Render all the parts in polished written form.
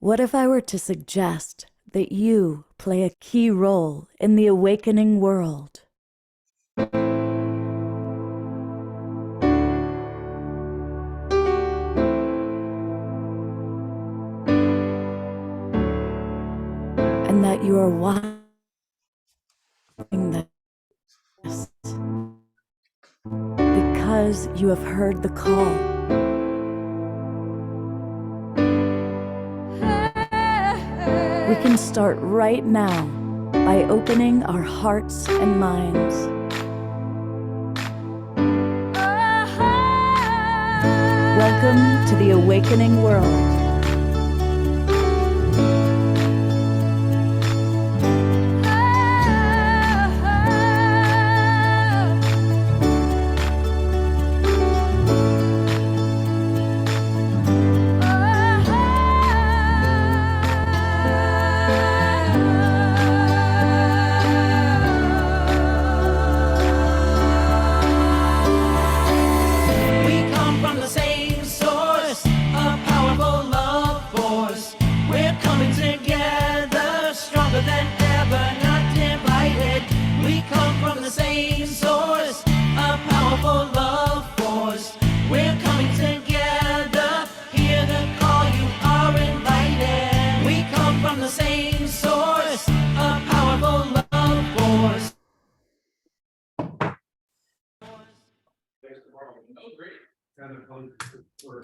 What if I were to suggest that you play a key role in the awakening world? And that you are watching this because you have heard the call. We can start right now by opening our hearts and minds. Welcome to the awakening world.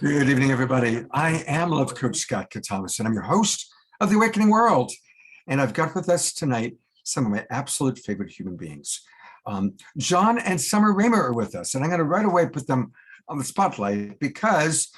Good evening, everybody. I am Love Coach Scott Catamas, and I'm your host of The Awakening World. And I've got with us tonight some of my absolute favorite human beings. Jon and Sommer Ramer are with us, and I'm going to right away put them on the spotlight because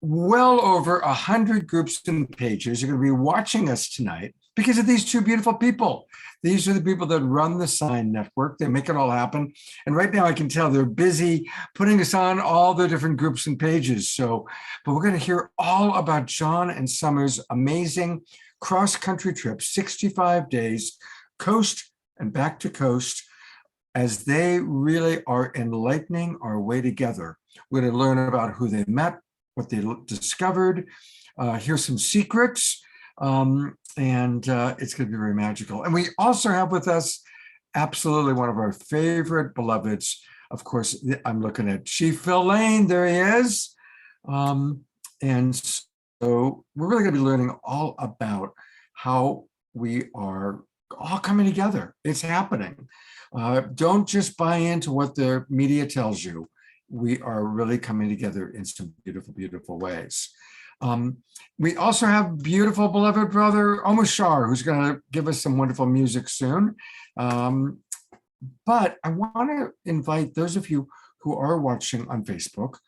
well over 100 groups and pages are going to be watching us tonight because of these two beautiful people. These are the people that run the Sign Network. They make it all happen. And right now I can tell they're busy putting us on all the different groups and pages. But we're going to hear all about Jon and Sommer's amazing cross-country trip, 65 days, coast and back to coast, as they really are enlightening our way together. We're going to learn about who they met, what they discovered, hear some secrets, and it's going to be very magical. And we also have with us absolutely one of our favorite beloveds. Of course, I'm looking at Chief Phil Lane. There he is. And so we're really going to be learning all about how we are all coming together. It's happening. Don't just buy into what the media tells you. We are really coming together in some beautiful, beautiful ways. We also have beautiful beloved brother Omashar, who's going to give us some wonderful music soon. But I want to invite those of you who are watching on Facebook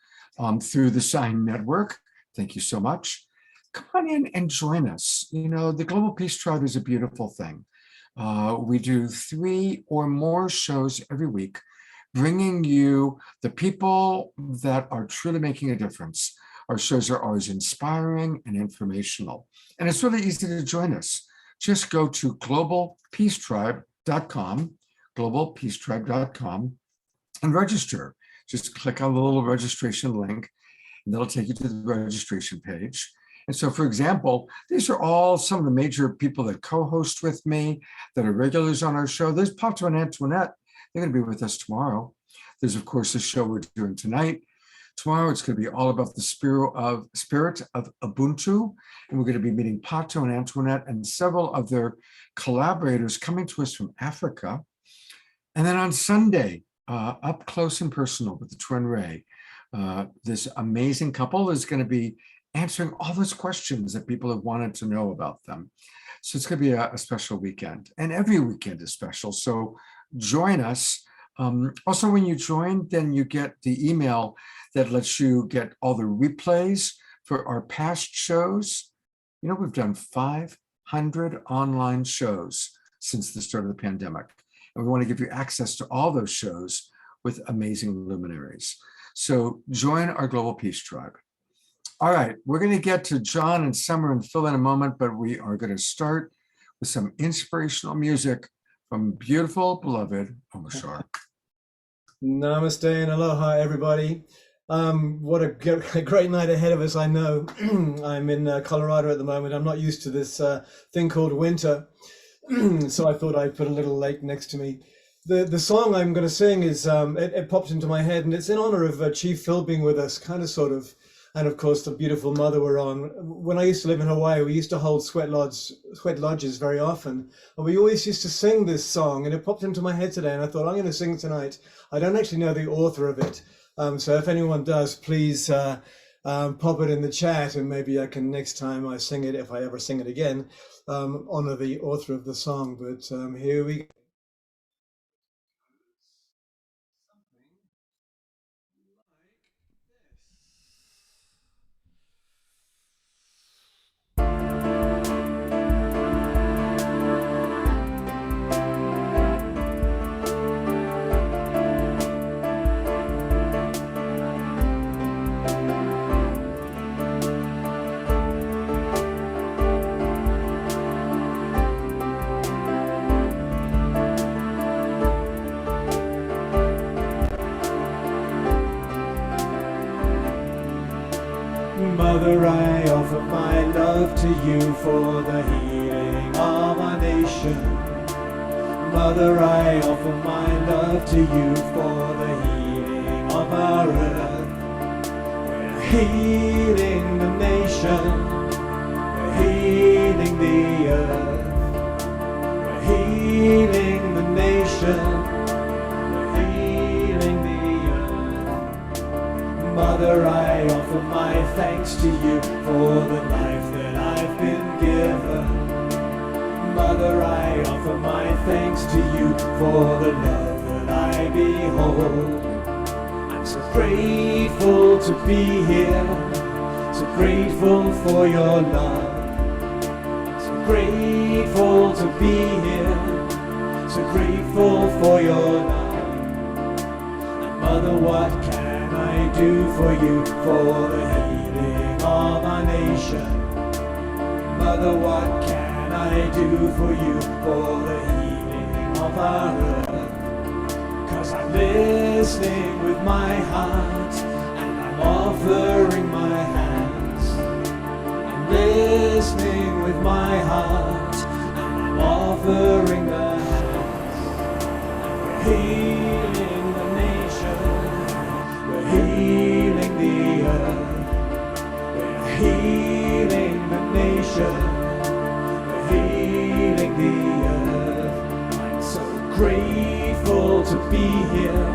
through the Sign Network. Thank you so much. Come on in and join us. You know, the Global Peace Tribe is a beautiful thing. We do 3 or more shows every week, bringing you the people that are truly making a difference. Our shows are always inspiring and informational. And it's really easy to join us. Just go to globalpeacetribe.com, globalpeacetribe.com, and register. Just click on the little registration link, and that'll take you to the registration page. And so, for example, these are all some of the major people that co-host with me, that are regulars on our show. There's Pato and Antoinette. They're going to be with us tomorrow. There's, of course, the show we're doing tonight. Tomorrow, it's going to be all about the spirit of Ubuntu. And we're going to be meeting Pato and Antoinette and several of their collaborators coming to us from Africa. And then on Sunday, up close and personal with the Twin Ray, this amazing couple is going to be answering all those questions that people have wanted to know about them. So it's going to be a special weekend. And every weekend is special. So join us. Also, when you join, then you get the email that lets you get all the replays for our past shows. You know, we've done 500 online shows since the start of the pandemic. And we want to give you access to all those shows with amazing luminaries. So join our Global Peace Tribe. All right, we're going to get to Jon and Sommer and Phil in a moment, but we are going to start with some inspirational music from beautiful, beloved Omashar. Namaste and aloha, everybody. What a great night ahead of us, I know. I'm in Colorado at the moment. I'm not used to this thing called winter, so I thought I'd put a little lake next to me. The song I'm going to sing is it popped into my head, and it's in honor of Chief Phil being with us, kind of sort of, and of course the beautiful mother we're on. When I used to live in Hawaii, we used to hold sweat lodges very often, and we always used to sing this song, and it popped into my head today, and I thought I'm going to sing it tonight. I don't actually know the author of it, so if anyone does, please pop it in the chat, and maybe I can next time I sing it, if I ever sing it again, honor the author of the song. But here we go. Mother, I offer my love to you for the healing of our nation. Mother, I offer my love to you for the healing of our earth. We're healing the nation. We're healing the earth. We're healing the nation. Mother, I offer my thanks to you for the life that I've been given. Mother, I offer my thanks to you for the love that I behold. I'm so grateful to be here, so grateful for your love. I'm so grateful to be here, so grateful for your love. And Mother, what can I do for you for the healing of our nation? Mother, what can I do for you for the healing of our earth? 'Cause I'm listening with my heart and I'm offering my hands. I'm listening with my heart and I'm offering the hands. And we're healing the nation. Healing the earth, we're healing the nation, we're healing the earth. I'm so grateful to be here,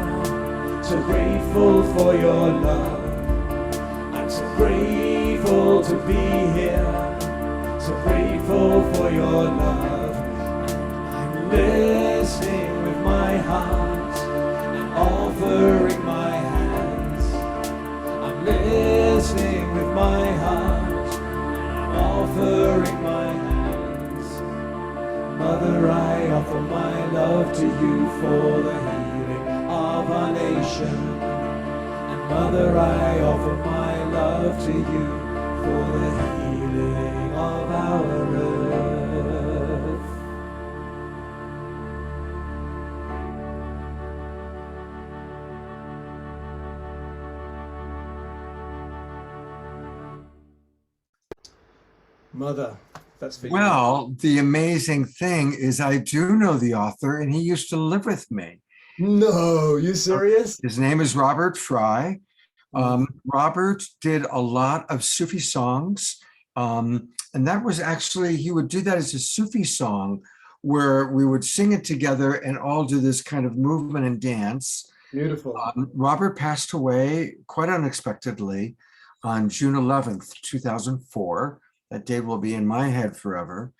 so grateful for your love. I'm so grateful to be here, so grateful for your love. I'm listening with my heart and offering my hands. Listening with my heart, I'm offering my hands. Mother, I offer my love to you for the healing of our nation. And Mother, I offer my love to you for the healing of our earth. Mother, that's for you. Well, the amazing thing is I do know the author and he used to live with me. No, you serious? His name is Robert Fry. Robert did a lot of Sufi songs. And that was actually, he would do that as a Sufi song where we would sing it together and all do this kind of movement and dance. Beautiful. Robert passed away quite unexpectedly on June 11th, 2004. That date will be in my head forever.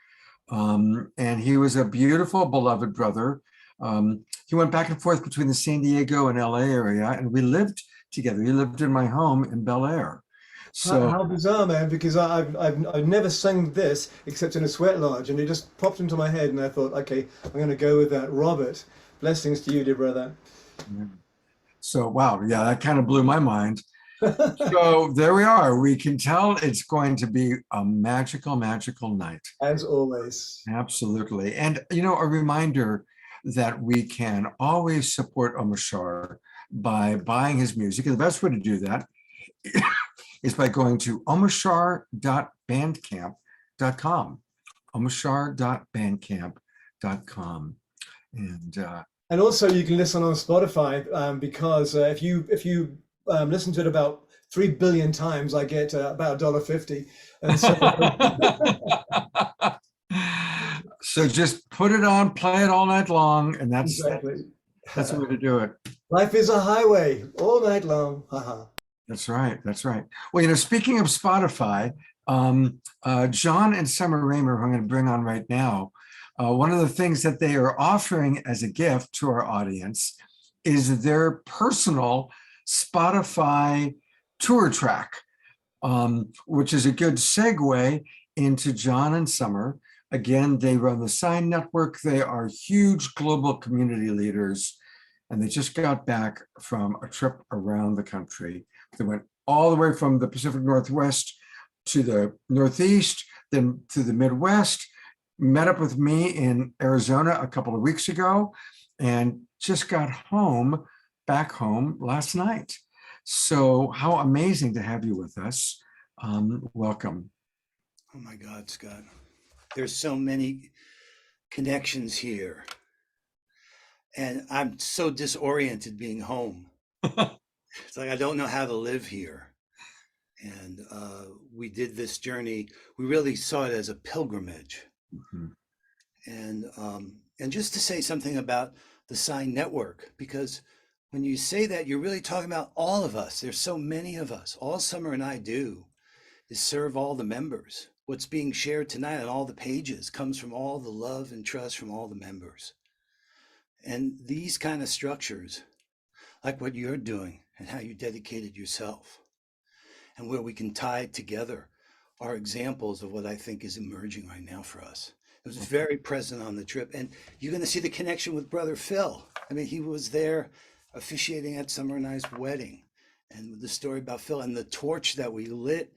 And he was a beautiful, beloved brother. He went back and forth between the San Diego and LA area, and we lived together. He lived in my home in Bel Air. So how bizarre, man, because I've never sang this except in a sweat lodge, and it just popped into my head, and I thought, okay, I'm going to go with that. Robert, blessings to you, dear brother. So, wow, yeah, that kind of blew my mind. So there we are. We can tell it's going to be a magical, magical night. As always. Absolutely. And, you know, a reminder that we can always support Omashar by buying his music. And the best way to do that is by going to omashar.bandcamp.com. omashar.bandcamp.com. And also you can listen on Spotify because if you listen to it about 3 billion times, I get about $1.50. And so, so just put it on, play it all night long, and that's exactly. that's the way to do it. Life is a highway all night long. Haha. That's right. That's right. Well, speaking of Spotify, Jon Sommer Ramer, who I'm going to bring on right now, one of the things that they are offering as a gift to our audience is their personal Spotify tour track, which is a good segue into Jon and Sommer. Again, they run the Sign Network. They are huge global community leaders, and they just got back from a trip around the country. They went all the way from the Pacific Northwest to the Northeast, then to the Midwest, met up with me in Arizona a couple of weeks ago, and just got back home last night. So how amazing to have you with us. Welcome. Oh my God, Scott. There's so many connections here. And I'm so disoriented being home. It's like I don't know how to live here. And we did this journey. We really saw it as a pilgrimage. Mm-hmm. And just to say something about the Sign Network, because when you say that, you're really talking about all of us. There's so many of us. All Sommer and I do is serve all the members. What's being shared tonight on all the pages comes from all the love and trust from all the members. And these kind of structures, like what you're doing and how you dedicated yourself, and where we can tie it together, are examples of what I think is emerging right now for us. It was very present on the trip. And you're going to see the connection with Brother Phil. I mean, he was there officiating at Sommer and I's wedding. And the story about Phil and the torch that we lit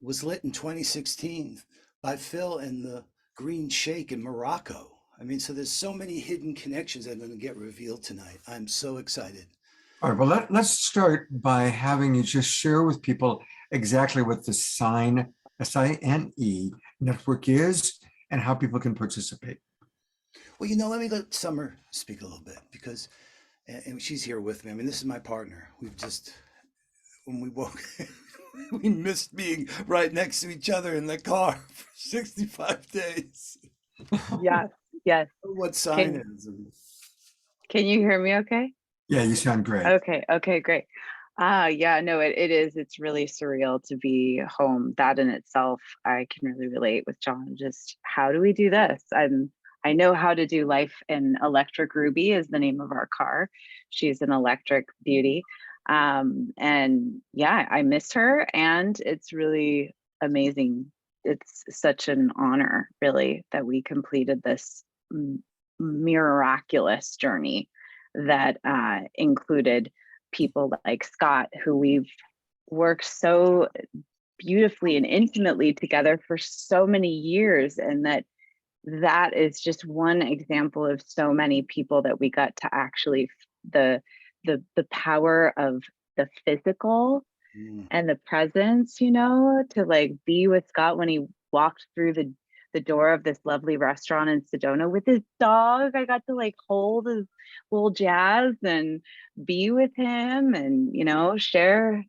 was lit in 2016 by Phil and the Green Sheikh in Morocco. I mean, so there's so many hidden connections that are going to get revealed tonight. I'm so excited. All right, well, let's start by having you just share with people exactly what the Sign, S-I-N-E network is and how people can participate. Well, let me let Sommer speak a little bit because, and she's here with me. I mean, this is my partner. We've just, when we woke, we missed being right next to each other in the car for 65 days. Yes, yes. What Sign is. Can you hear me okay? Yeah, you sound great. Okay, great. Yeah, no, it is. It's really surreal to be home. That in itself, I can really relate with Jon. Just how do we do this? I know how to do life in Electric Ruby is the name of our car. She's an electric beauty. And yeah, I miss her, and it's really amazing. It's such an honor, really, that we completed this miraculous journey that included people like Scott, who we've worked so beautifully and intimately together for so many years, and that is just one example of so many people that we got to actually the power of the physical and the presence, to like be with Scott when he walked through the door of this lovely restaurant in Sedona with his dog. I got to like hold his little Jazz and be with him and, share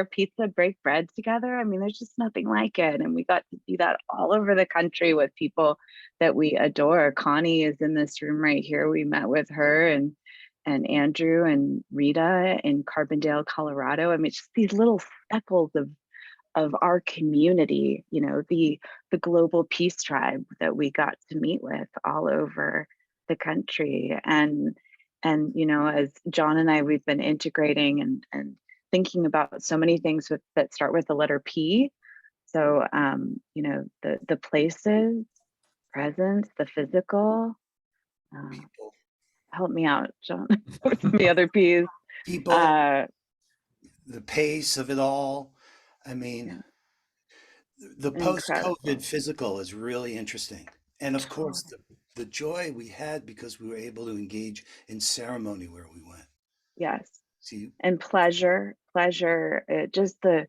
pizza, break bread together. I mean, there's just nothing like it. And we got to do that all over the country with people that we adore. Connie is in this room right here. We met with her and Andrew and Rita in Carbondale, Colorado. I mean, just these little speckles of our community, the global peace tribe that we got to meet with all over the country. And as Jon and I, we've been integrating and thinking about so many things that start with the letter P. So, the places, presence, the physical. People. Help me out, Jon. What's the other P's? People, the pace of it all. I mean, the post-COVID physical is really interesting. And of course, the joy we had because we were able to engage in ceremony where we went. Yes. See, and pleasure, just the,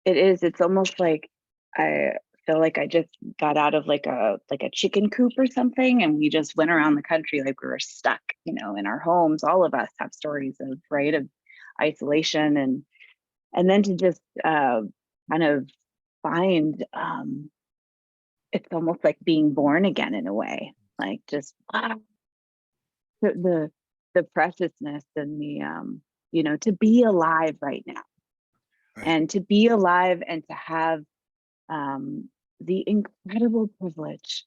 it's almost like I feel like I just got out of like a chicken coop or something, and we just went around the country like we were stuck, in our homes. All of us have stories of, right, of isolation, and then to just kind of find, it's almost like being born again in a way, like just wow, the the preciousness and the to be alive right now, right. and to be alive and to have the incredible privilege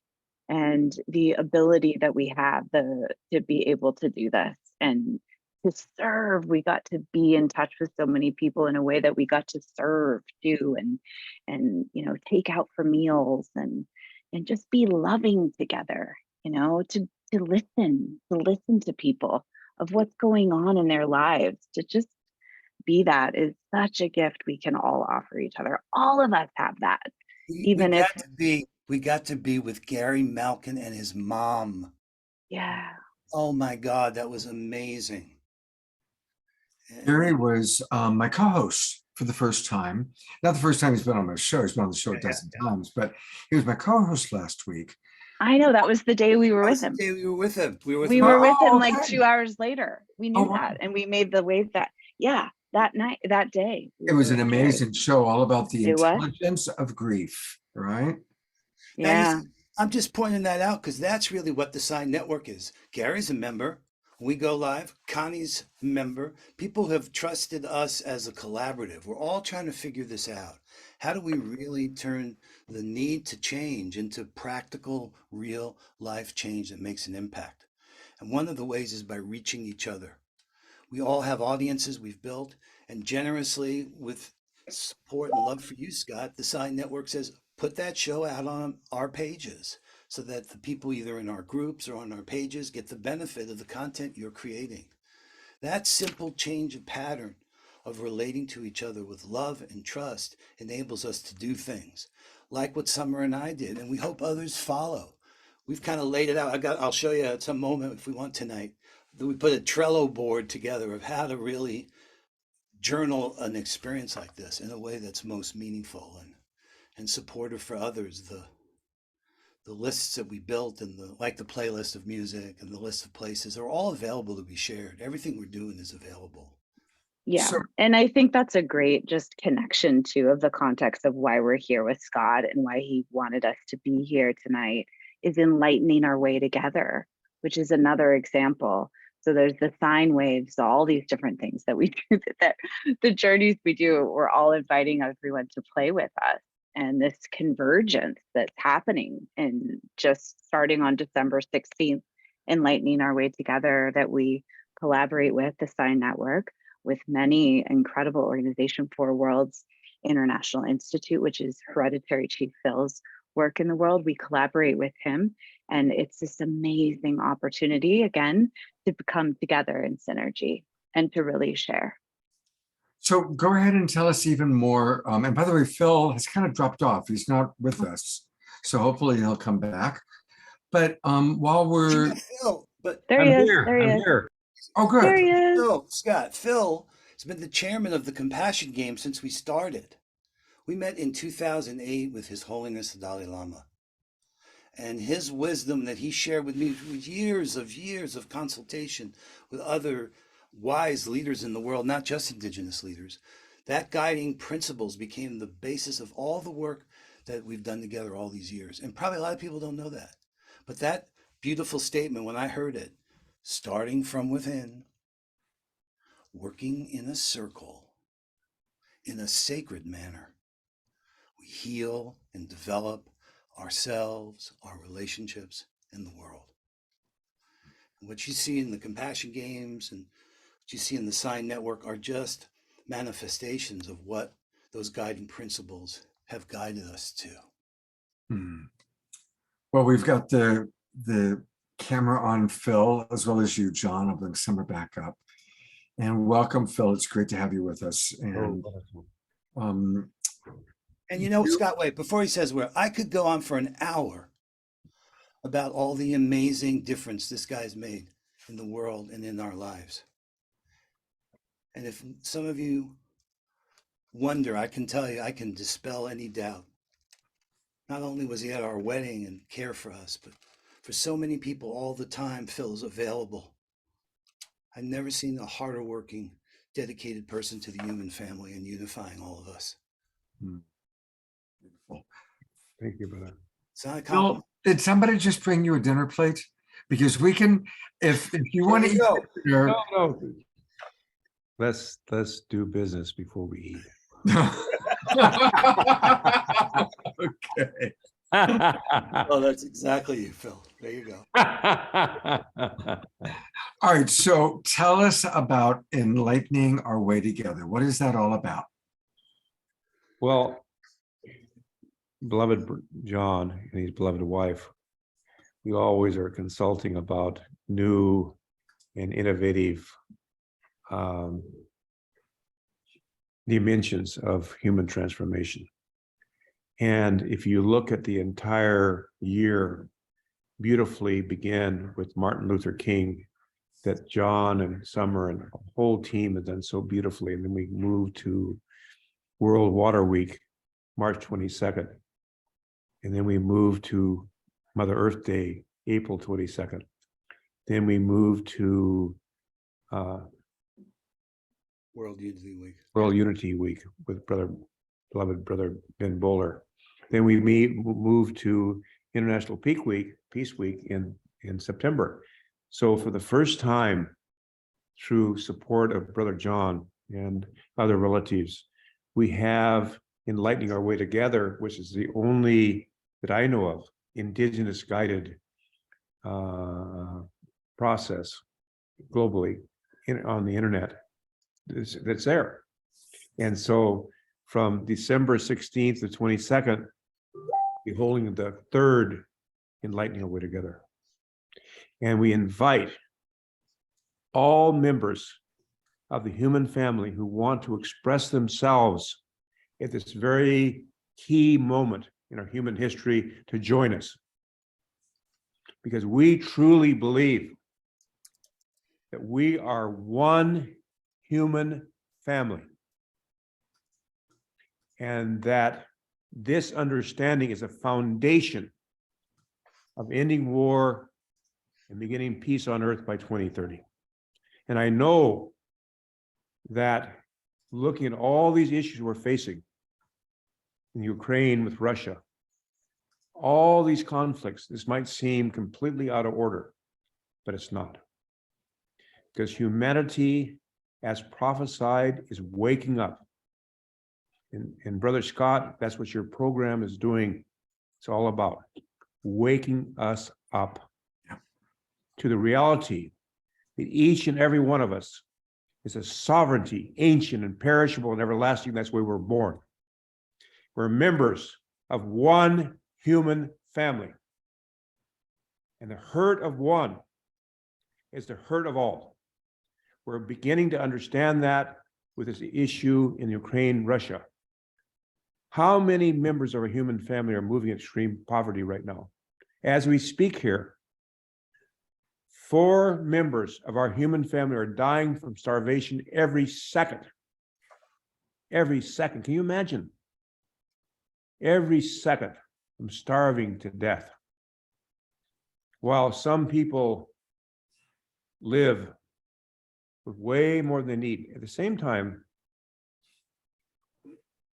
and the ability that we have to be able to do this and to serve. We got to be in touch with so many people in a way that we got to serve too, and take out for meals and just be loving together, to listen to people of what's going on in their lives, to just be that is such a gift we can all offer each other. All of us have that. We Even if, got to be with Gary Malkin and his mom. yeah, Oh my God, that was amazing. Gary was my co-host for the first time. Not the first time he's been on my show. He's been on the show a dozen times, but he was my co-host last week. I know that was the day we were That with was the him. day we were with him. We were with We him. were with him Oh, like okay. 2 hours later. We knew Oh, wow. that, and we made the wave that night, that day. It was an amazing show, all about the It was? intelligence of grief, right? Now, you Yeah, see, I'm just pointing that out because that's really what the Sign Network is. Gary's a member. We go live. Connie's a member. People have trusted us as a collaborative. We're all trying to figure this out. How do we really turn the need to change into practical, real life change that makes an impact? And one of the ways is by reaching each other. We all have audiences we've built, and generously, with support and love for you, Scott, the Sign Network says, put that show out on our pages so that the people either in our groups or on our pages get the benefit of the content you're creating. That simple change of pattern of relating to each other with love and trust enables us to do things like what Summer and I did, and we hope others follow. We've kind of laid it out. I'll show you at some moment if we want tonight. We put a Trello board together of how to really journal an experience like this in a way that's most meaningful and supportive for others. The lists that we built and the playlist of music and the list of places are all available to be shared. Everything we're doing is available. yeah. So, And I think that's a great just connection too of the context of why we're here with Scott and why he wanted us to be here tonight is enlightening our way together, which is another example. So there's the sine waves, all these different things that we do, that the journeys we do, we're all inviting everyone to play with us. And this convergence that's happening and just starting on December 16th, enlightening our way together, that we collaborate with the Sign Network, with many incredible organizations, for World's International Institute, which is Hereditary Chief Phil's work in the world. We collaborate with him, and it's this amazing opportunity again to come together in synergy and to really share. so go ahead and tell us even more. And by the way, Phil has kind of dropped off. He's not with us. So hopefully he'll come back. But while we're... Phil, but There he I'm is. here. There he I'm is. here. Oh, good. There he is. Scott, Phil has been the chairman of the Compassion Game since we started. We met in 2008 with His Holiness the Dalai Lama. And his wisdom that he shared with me through years of consultation with other wise leaders in the world, not just indigenous leaders, that guiding principles became the basis of all the work that we've done together all these years. And probably a lot of people don't know that. But that beautiful statement, when I heard it, starting from within, working in a circle, in a sacred manner, we heal and develop ourselves, our relationships, and the world. And what you see in the Compassion Games and what you see in the Sign Network are just manifestations of what those guiding principles have guided us to. Well, we've got the camera on Phil as well as you, John. I'll bring Summer back up. And welcome, Phil. It's great to have you with us. And And you know, Scott, wait, before he says where, I could go on for an hour about all the amazing difference this guy's made in the world and in our lives. And if some of you wonder, I can tell you, I can dispel any doubt. Not only was he at our wedding and care for us, but for so many people all the time, Phil is available. I've never seen a harder working, dedicated person to the human family and unifying all of us. Beautiful. Thank you, brother. It's not a compliment. Bill, did somebody just bring you a dinner plate? Because we can, if you want to There eat you dinner, No. Let's do business before we eat. okay. Oh, that's exactly you, Phil. There you go. All right. So tell us about enlightening our way together. What is that all about? Well, beloved John and his beloved wife, we always are consulting about new and innovative dimensions of human transformation. And if you look at the entire year, beautifully began with Martin Luther King, that Jon and Sommer and the whole team have done so beautifully. And then we moved to World Water Week, March 22nd. And then we moved to Mother Earth Day, April 22nd. Then we moved to World Unity Week. World Unity Week with beloved brother Ben Bowler. Then we moved to International Peace Week in September. So for the first time, through support of Brother Jon and other relatives, we have Enlightening Our Way Together, which is the only that I know of indigenous guided process globally on the internet that's there. And so from December 16th to 22nd, we're holding the third Enlightening Our Way Together. And we invite all members of the human family who want to express themselves at this very key moment in our human history to join us. Because we truly believe that we are one human family. And that this understanding is a foundation of ending war and beginning peace on earth by 2030. And I know that looking at all these issues we're facing in Ukraine with Russia, all these conflicts, this might seem completely out of order, but it's not. Because humanity, as prophesied, is waking up. And Brother Scott, that's what your program is doing. It's all about waking us up to the reality that each and every one of us is a sovereignty, ancient and perishable and everlasting. That's where we're born. We're members of one human family. And the hurt of one is the hurt of all. We're beginning to understand that with this issue in Ukraine, Russia. How many members of our human family are moving in extreme poverty right now? As we speak here, 4 members of our human family are dying from starvation every second. Every second. Can you imagine? Every second from starving to death. While some people live with way more than they need. At the same time,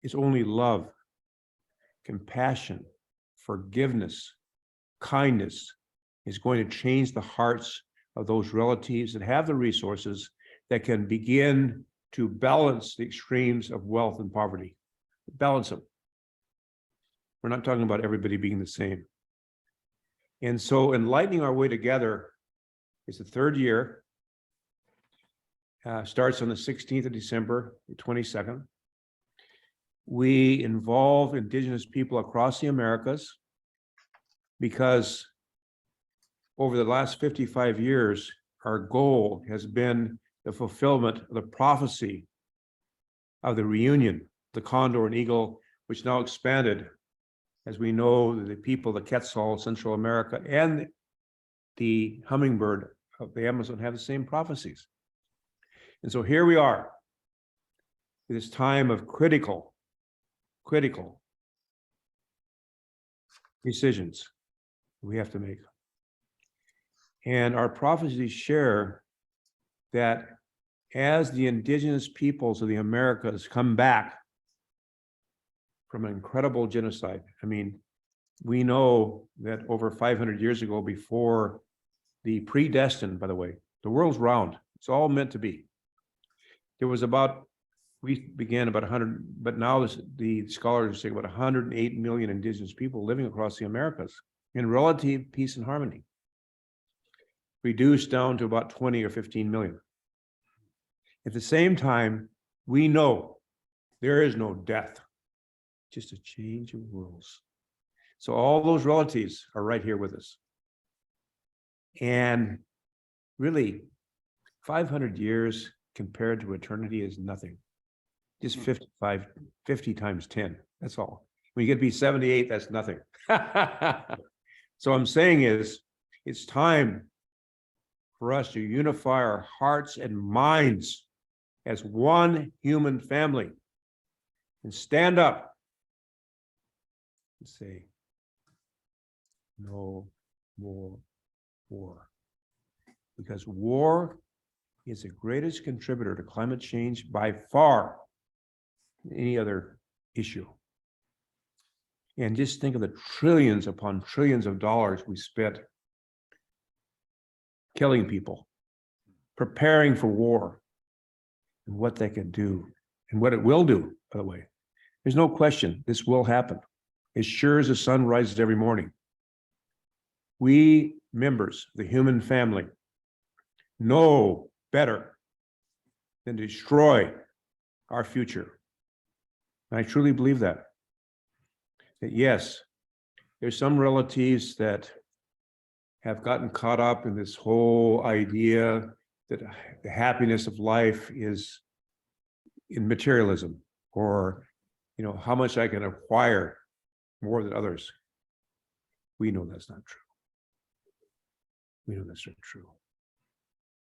it's only love, compassion, forgiveness, kindness is going to change the hearts of those relatives that have the resources that can begin to balance the extremes of wealth and poverty. Balance them. We're not talking about everybody being the same. And so Enlightening Our Way Together is the 3rd year. Starts on the 16th of December, the 22nd. We involve indigenous people across the Americas because over the last 55 years, our goal has been the fulfillment of the prophecy of the reunion, the condor and eagle, which now expanded, as we know, the people, the Quetzal, Central America, and the hummingbird of the Amazon have the same prophecies. And so here we are, this time of critical decisions we have to make. And our prophecies share that as the indigenous peoples of the Americas come back from an incredible genocide, I mean, we know that over 500 years ago, before the predestined, by the way, the world's round, it's all meant to be. There was we began about 100, but now the scholars are saying about 108 million indigenous people living across the Americas in relative peace and harmony, reduced down to about 20 or 15 million. At the same time, we know there is no death, just a change of rules. So all those relatives are right here with us. And really, 500 years compared to eternity is nothing. Just 50 times 10, that's all. When you get to be 78, that's nothing. So I'm saying is, it's time for us to unify our hearts and minds as one human family and stand up and say, no more war. Because war is the greatest contributor to climate change by far than any other issue. And just think of the trillions upon trillions of dollars we spent killing people, preparing for war, and what they can do, and what it will do, by the way. There's no question this will happen, as sure as the sun rises every morning. We members of the human family know better than to destroy our future. And I truly believe that yes, there's some relatives that have gotten caught up in this whole idea that the happiness of life is in materialism, or how much I can acquire more than others. We know that's not true. We know that's not true.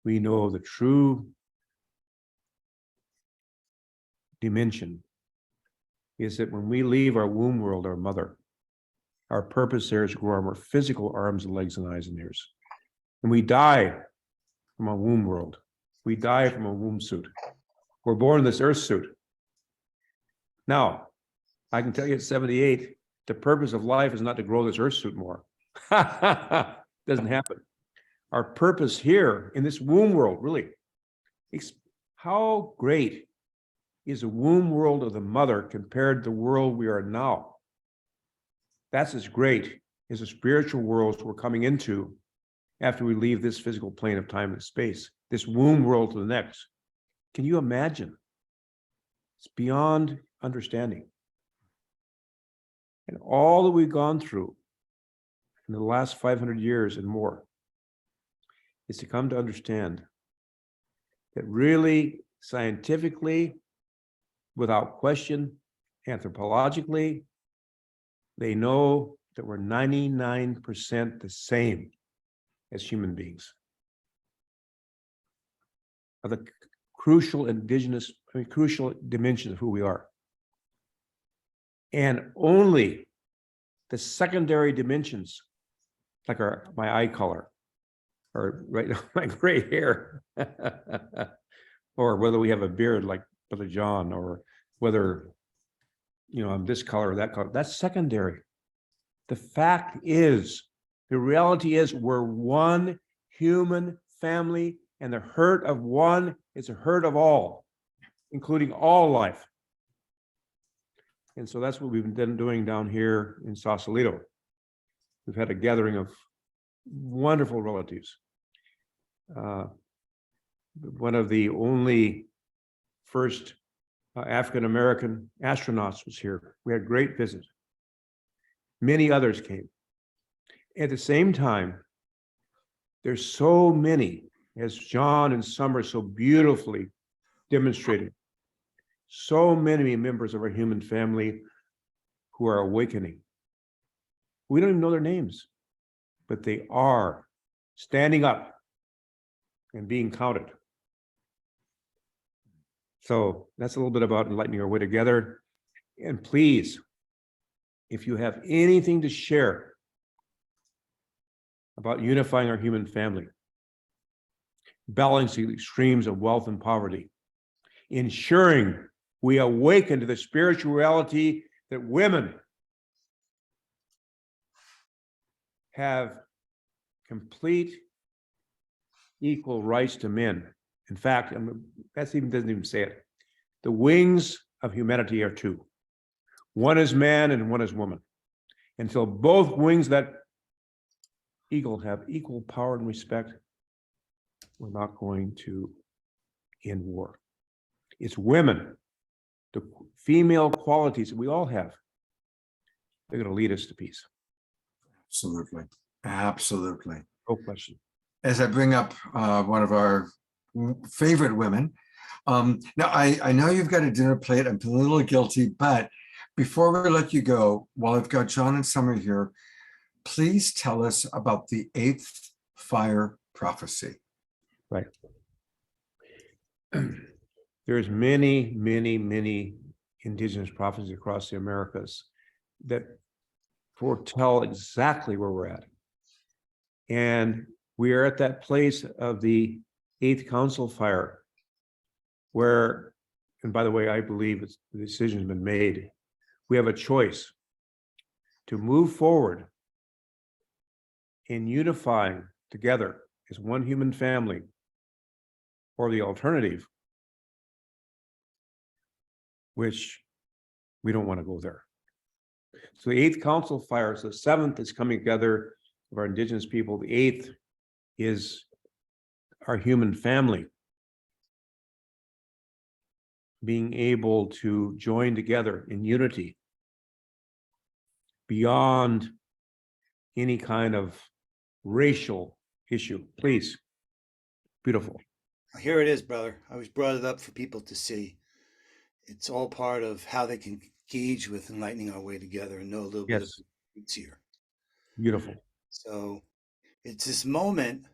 We know the true dimension is that when we leave our womb world, our mother, our purpose there is to grow our more physical arms and legs and eyes and ears. And we die from a womb world. We die from a womb suit. We're born in this earth suit. Now, I can tell you at 78, the purpose of life is not to grow this earth suit more. Doesn't happen. Our purpose here in this womb world, really, how great is the womb world of the mother compared to the world we are now? That's as great as the spiritual worlds we're coming into after we leave this physical plane of time and space, this womb world to the next. Can you imagine? It's beyond understanding. And all that we've gone through in the last 500 years and more is to come to understand that really scientifically, without question, anthropologically, they know that we're 99% the same as human beings. Of the crucial dimensions of who we are. And only the secondary dimensions, like my eye color, or right now my gray hair, or whether we have a beard like Brother John, or whether I'm this color or that color, that's secondary. The fact is, the reality is, we're one human family, and the hurt of one is a hurt of all, including all life. And so that's what we've been doing down here in Sausalito. We've had a gathering of wonderful relatives. One of the only first African-American astronauts was here. We had a great visit. Many others came. At the same time, there's so many, as Jon and Sommer so beautifully demonstrated, so many members of our human family who are awakening. We don't even know their names, but they are standing up and being counted. So that's a little bit about enlightening our way together. And please, if you have anything to share about unifying our human family, balancing the extremes of wealth and poverty, ensuring we awaken to the spirituality that women have complete equal rights to men. In fact, that even doesn't even say it. The wings of humanity are two. One is man and one is woman. Until both wings of that eagle have equal power and respect, we're not going to end war. It's women, the female qualities that we all have. They're going to lead us to peace. Absolutely. Absolutely. No question. As I bring up one of our favorite women, now I know you've got a dinner plate. I'm feeling a little guilty, but before we let you go, while I've got Jon and Summer here, please tell us about the 8th fire prophecy. Right. There's many, many, many indigenous prophecies across the Americas that foretell exactly where we're at. And we are at that place of the 8th council fire where, and by the way, I believe the decision has been made. We have a choice to move forward in unifying together as one human family, or the alternative, which we don't want to go there. So the 8th council fire, so the 7th is coming together of our indigenous people. The 8th is our human family being able to join together in unity beyond any kind of racial issue. Please. Beautiful. Here it is, brother. I always brought it up for people to see. It's all part of how they can engage with enlightening our way together and know a little bit of Yes. the roots here. Beautiful. So it's this moment,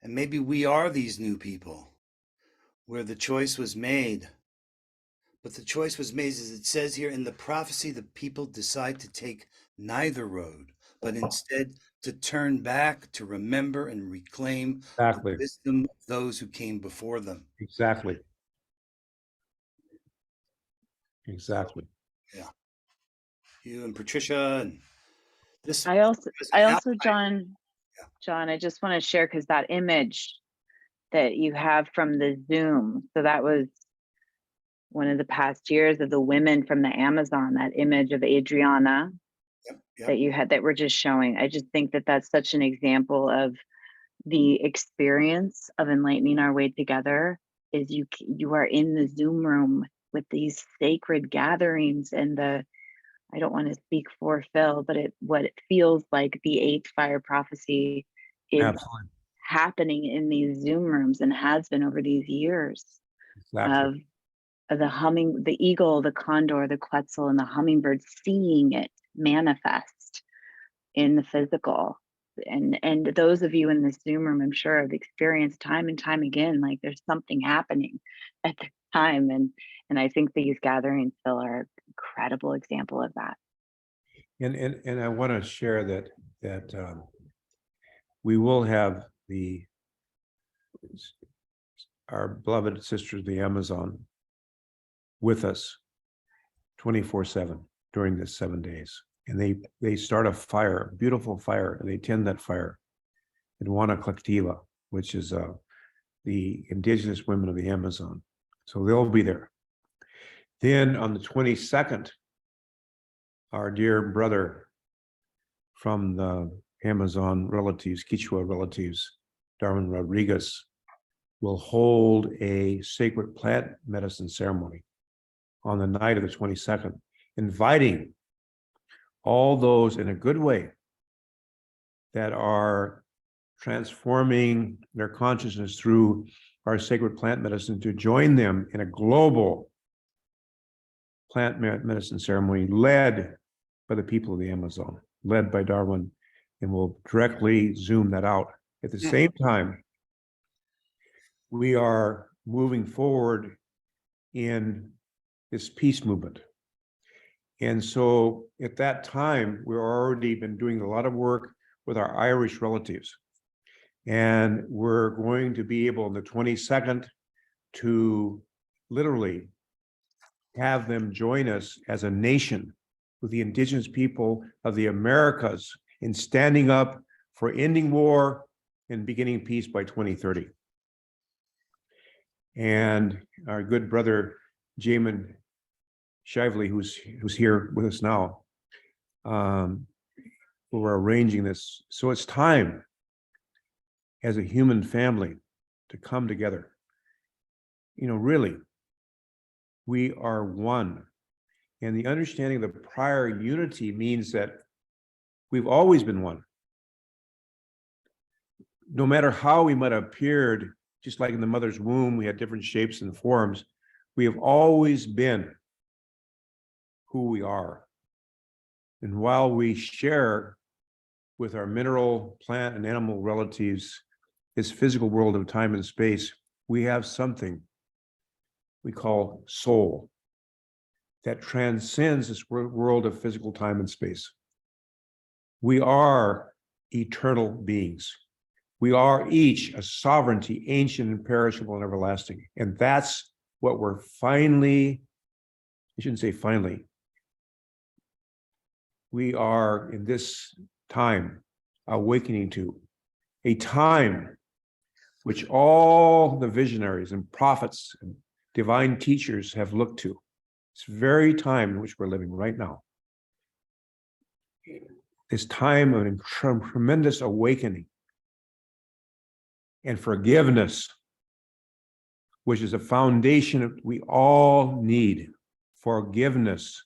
and maybe we are these new people where the choice was made. But the choice was made, as it says here in the prophecy, the people decide to take neither road, but instead to turn back, to remember and reclaim Exactly. the wisdom of those who came before them. Exactly. Exactly. Yeah. You and Patricia and this. I also, Yeah. Jon, I just want to share, because that image that you have from the Zoom, so that was one of the past years of the women from the Amazon, that image of Adriana that you had, that we're just showing. I just think that that's such an example of the experience of enlightening our way together, is you are in the Zoom room with these sacred gatherings, and I don't want to speak for Phil, but what it feels like the 8th fire prophecy is Absolutely. happening in these Zoom rooms, and has been over these years, Exactly. of the eagle, the condor, the quetzal, and the hummingbird, seeing it manifest in the physical. And those of you in this Zoom room, I'm sure, have experienced time and time again, like there's something happening at the time. And I think these gatherings, Phil, are an incredible example of that. And I want to share that we will have our beloved sisters, the Amazon, with us 24/7 during this 7 days. And they start a fire, beautiful fire, and they tend that fire in Wana Collectiva, which is the indigenous women of the Amazon. So they'll be there. Then on the 22nd, our dear brother from the Amazon relatives, Quechua relatives, Darwin Rodriguez, will hold a sacred plant medicine ceremony on the night of the 22nd, inviting all those in a good way that are transforming their consciousness through our sacred plant medicine to join them in a global plant medicine ceremony led by the people of the Amazon, led by Darwin, and we'll directly zoom that out. At the same time, we are moving forward in this peace movement. And so at that time, we've already been doing a lot of work with our Irish relatives. And we're going to be able on the 22nd to literally have them join us as a nation with the indigenous people of the Americas in standing up for ending war and beginning peace by 2030. And our good brother, Jamin Shively, who's here with us now, we're arranging this. So it's time as a human family to come together. You know, really, we are one. And the understanding of the prior unity means that we've always been one. No matter how we might have appeared, just like in the mother's womb, we had different shapes and forms, we have always been who we are. And while we share with our mineral, plant, and animal relatives this physical world of time and space, we have something we call soul that transcends this world of physical time and space. We are eternal beings. We are each a sovereignty, ancient, imperishable, and everlasting. And that's what we're finally, I shouldn't say finally, we are in this time awakening to a time which all the visionaries and prophets and divine teachers have looked to. This very time in which we're living right now. This time of tremendous awakening and forgiveness, which is a foundation we all need. Forgiveness,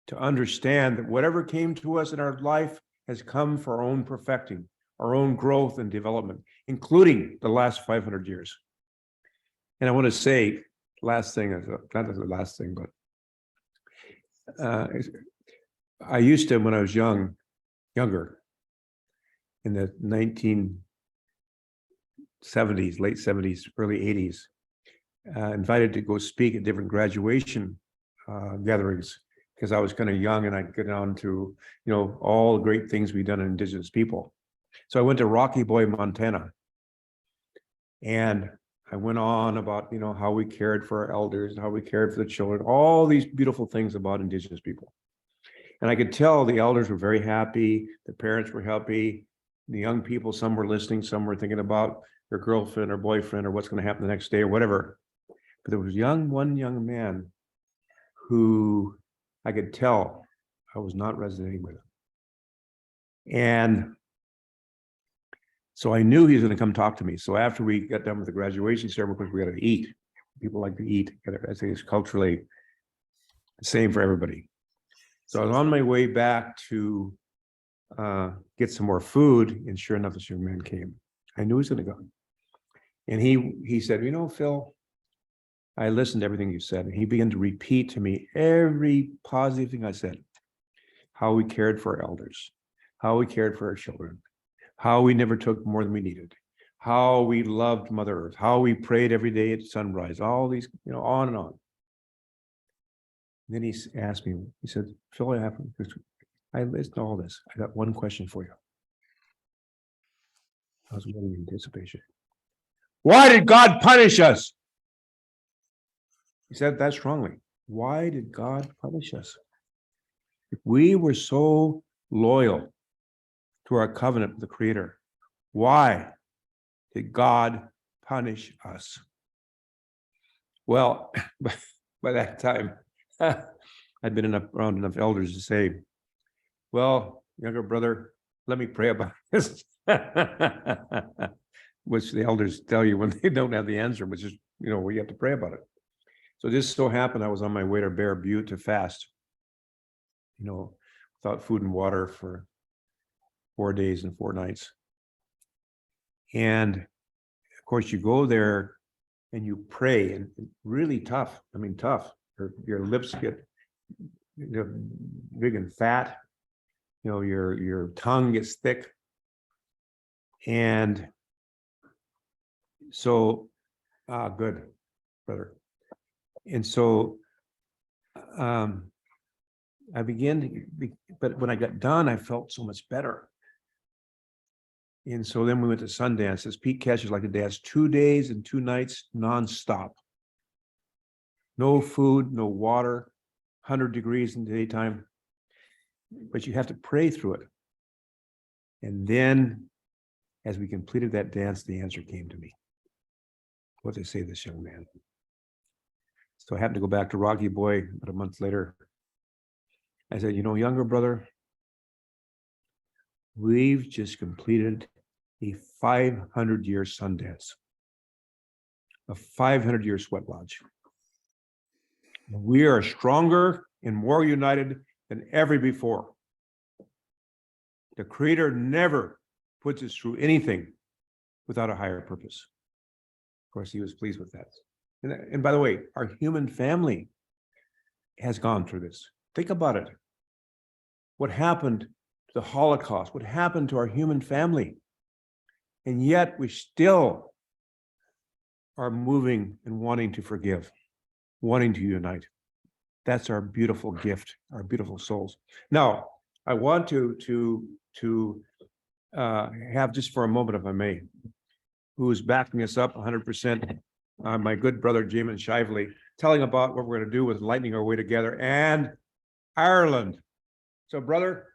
to understand that whatever came to us in our life has come for our own perfecting, our own growth and development, including the last 500 years. And I want to say, last thing, not the last thing, but I used to, when I was younger, in the 1970s, late 70s, early 80s, invited to go speak at different graduation gatherings, because I was kind of young and I'd get on to, you know, all the great things we've done in Indigenous people. So I went to Rocky Boy, Montana, and I went on about, you know, how we cared for our elders, how we cared for the children, all these beautiful things about Indigenous people. And I could tell the elders were very happy, the parents were happy, the young people, some were listening, some were thinking about their girlfriend or boyfriend or what's going to happen the next day or whatever. But there was one young man who I could tell I was not resonating with him. And so I knew he was going to come talk to me. So after we got done with the graduation ceremony, because we got to eat, people like to eat. I think it's culturally the same for everybody. So I was on my way back to get some more food, and sure enough, this young man came. I knew he was going to go. And he said, you know, Phil, I listened to everything you said. And he began to repeat to me every positive thing I said. How we cared for our elders, how we cared for our children, how we never took more than we needed, how we loved Mother Earth, how we prayed every day at sunrise, all these, you know, on and on. And then he asked me, he said, Phil, I listened to all this. I got one question for you. I was waiting in anticipation. Why did God punish us? He said that strongly. Why did God punish us? If we were so loyal to our covenant with the Creator, why did God punish us? Well, by that time, I'd been around enough elders to say, well, younger brother, let me pray about this. Which the elders tell you when they don't have the answer, which is, you know, you have to pray about it. So this so happened, I was on my way to Bear Butte to fast, you know, without food and water for 4 days and 4 nights. And of course, you go there and you pray, and really tough. I mean, tough. Your lips get, you know, big and fat. You know, your tongue gets thick. And so, good, brother. And so I began to, but when I got done, I felt so much better. And so then we went to Sundance. As Pete Catchers like to dance 2 days and 2 nights nonstop. No food, no water, 100 degrees in the daytime. But you have to pray through it. And then, as we completed that dance, the answer came to me. What they say, this young man. So I happened to go back to Rocky Boy about a month later. I said, you know, younger brother, we've just completed a 500-year Sundance, a 500-year sweat lodge. We are stronger and more united than ever before. The Creator never puts us through anything without a higher purpose. Of course, he was pleased with that. And by the way, our human family has gone through this. Think about it. What happened to the Holocaust? What happened to our human family? And yet we still are moving and wanting to forgive, wanting to unite. That's our beautiful gift, our beautiful souls. Now, I want to have just for a moment, if I may, who's backing us up 100%, my good brother, Jamin Shively, telling about what we're going to do with Enlightening Our Way Together and Ireland. So, brother,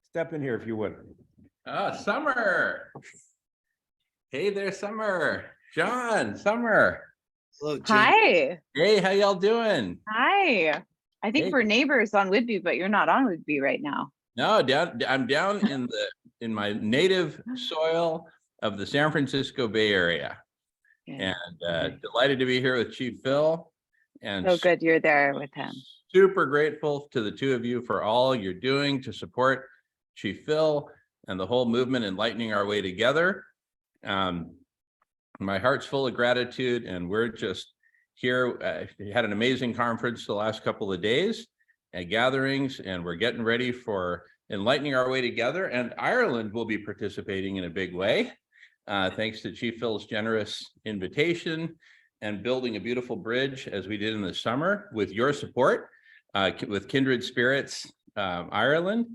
step in here if you would. Summer. Hey there, Summer. Jon Sommer. Hello, Jane. Hi. Hey, how y'all doing? Hi. I think Hey. we're neighbors on Whidbey, but you're not on Whidbey right now. No, I'm down in my native soil of the San Francisco Bay Area, Yeah. and delighted to be here with Chief Phil. And So good you're there with him. super grateful to the two of you for all you're doing to support Chief Phil and the whole movement Enlightening Our Way Together. My heart's full of gratitude, and we're just here. We had an amazing conference the last couple of days and gatherings, and we're getting ready for Enlightening Our Way Together. And Ireland will be participating in a big way, thanks to Chief Phil's generous invitation and building a beautiful bridge as we did in the summer with your support, with Kindred Spirits Ireland.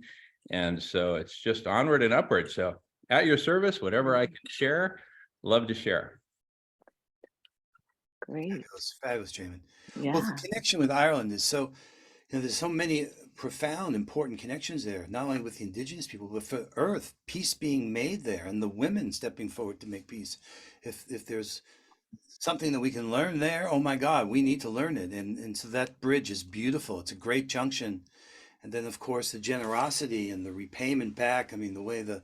And so it's just onward and upward. So at your service, whatever I can share, love to share. Great. Fabulous, Jamin. Yeah. Well, the connection with Ireland is so, there's so many profound, important connections there, not only with the indigenous people, but for Earth, peace being made there, and the women stepping forward to make peace. If there's something that we can learn there, oh my God, we need to learn it. And so that bridge is beautiful. It's a great junction. And then, of course, the generosity and the repayment back. I mean, the way the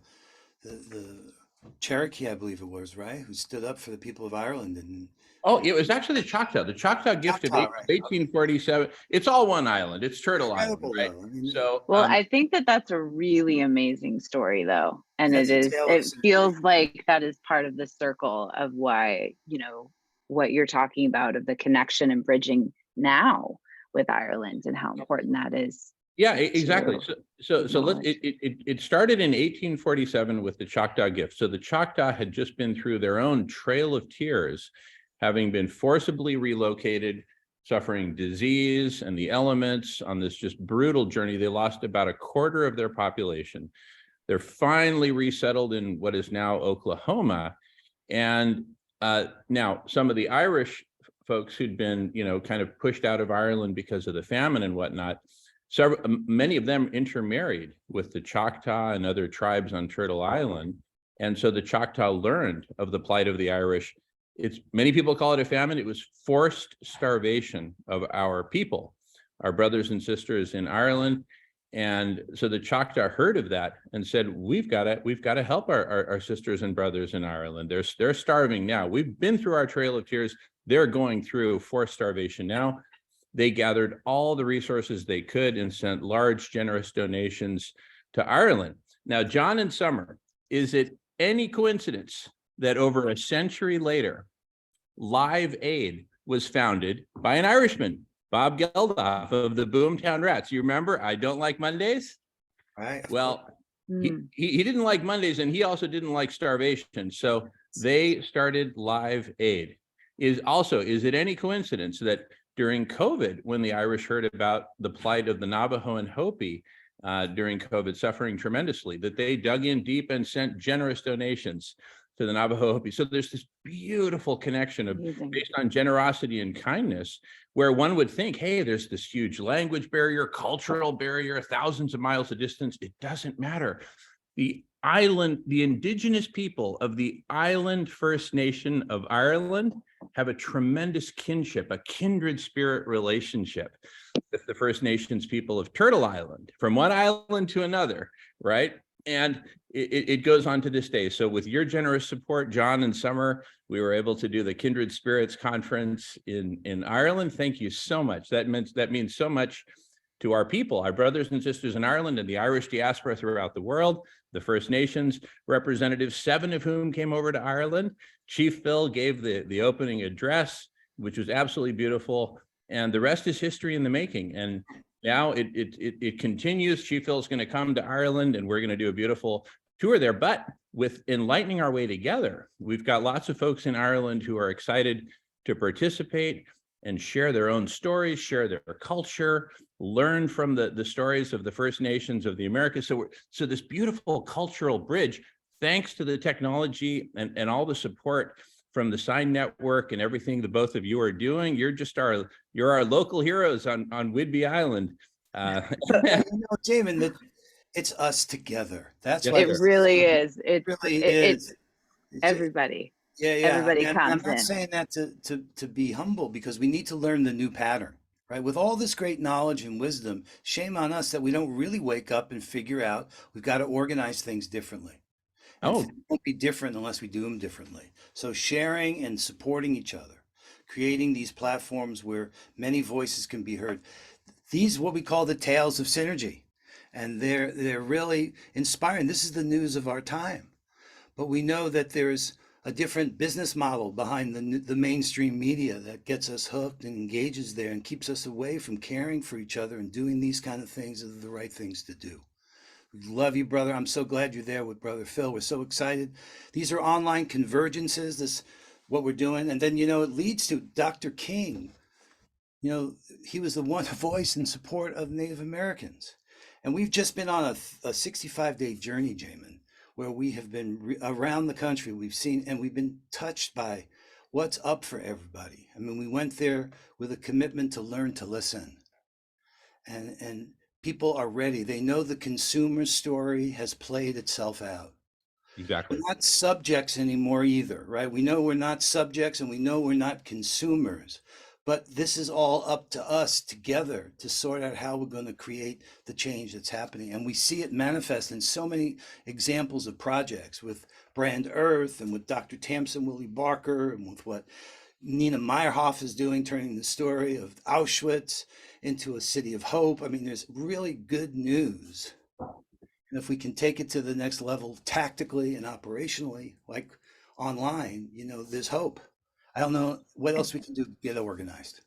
Cherokee, I believe it was, right, who stood up for the people of Ireland. And Oh, it was actually the Choctaw gift of Choctaw, right. 1847. It's all one island. It's Turtle Island, incredible, right? though. I mean, So, Well, I think that's a really amazing story, though. And That's a tale of it sympathy. feels like that is part of the circle of why, what you're talking about of the connection and bridging now with Ireland and how important that is. yeah, exactly. So acknowledge. it started in 1847 with the Choctaw gift. So the Choctaw had just been through their own trail of tears, having been forcibly relocated, suffering disease and the elements on this just brutal journey. They lost about a quarter of their population. They're finally resettled in what is now Oklahoma. And now some of the Irish folks who'd been, kind of pushed out of Ireland because of the famine and whatnot, many of them intermarried with the Choctaw and other tribes on Turtle Island. And so the Choctaw learned of the plight of the Irish. Many people call it a famine. It was forced starvation of our people, our brothers and sisters in Ireland. And so the Choctaw heard of that and said, we've got to help our sisters and brothers in Ireland. They're starving now. We've been through our trail of tears. They're going through forced starvation now. They gathered all the resources they could and sent large, generous donations to Ireland. Now, Jon and Summer, is it any coincidence that over a century later, Live Aid was founded by an Irishman, Bob Geldof of the Boomtown Rats? You remember, I don't like Mondays? right. Well, he didn't like Mondays, and he also didn't like starvation. So they started Live Aid. Is it any coincidence that during COVID, when the Irish heard about the plight of the Navajo and Hopi during COVID, suffering tremendously, that they dug in deep and sent generous donations to the Navajo Hopi. So there's this beautiful connection of based on generosity and kindness, where one would think, hey, there's this huge language barrier, cultural barrier, thousands of miles of distance. It doesn't matter. The indigenous people of the island First Nation of Ireland have a tremendous kinship, a kindred spirit relationship with the First Nations people of Turtle Island, from one island to another, right? And it goes on to this day. So with your generous support, Jon and Sommer, we were able to do the Kindred Spirits Conference in Ireland. Thank you so much. That means so much to our people, our brothers and sisters in Ireland and the Irish diaspora throughout the world, the First Nations representatives, 7 of whom came over to Ireland. Chief Phil gave the opening address, which was absolutely beautiful. And the rest is history in the making. And now it continues. Chief Phil's going to come to Ireland, and we're going to do a beautiful tour there. But with Enlightening Our Way Together, we've got lots of folks in Ireland who are excited to participate and share their own stories, share their culture, learn from the stories of the First Nations of the Americas. So this beautiful cultural bridge, thanks to the technology and all the support from the Sign Network and everything the both of you are doing. You're our local heroes on Whidbey Island. Jamin, that it's us together. That's why it really is. It really is. is. Everybody. Yeah. Everybody and comes I'm not in. saying that to be humble, because we need to learn the new pattern, right? With all this great knowledge and wisdom, shame on us that we don't really wake up and figure out we've got to organize things differently. And things won't be different unless we do them differently. So sharing and supporting each other, creating these platforms where many voices can be heard. These what we call the tales of synergy, and they're really inspiring. This is the news of our time. But we know that there's a different business model behind the mainstream media that gets us hooked and engages there and keeps us away from caring for each other and doing these kind of things that are the right things to do. We love you, brother. I'm so glad you're there with Brother Phil. We're so excited. These are online convergences, this what we're doing. And then, it leads to Dr. King. He was the one voice in support of Native Americans. And we've just been on a 65-day journey, Jamin, where we have been around the country. We've seen and we've been touched by what's up for everybody. I mean, we went there with a commitment to learn to listen. And people are ready. They know the consumer story has played itself out. Exactly. We're not subjects anymore either, right? We know we're not subjects, and we know we're not consumers. But this is all up to us together to sort out how we're going to create the change that's happening. And we see it manifest in so many examples of projects with Brand Earth and with Dr. Tamsin Willie Barker and with what Nina Meyerhoff is doing, turning the story of Auschwitz into a city of hope. I mean, there's really good news. And if we can take it to the next level tactically and operationally, like online, there's hope. I don't know what else we can do to get organized.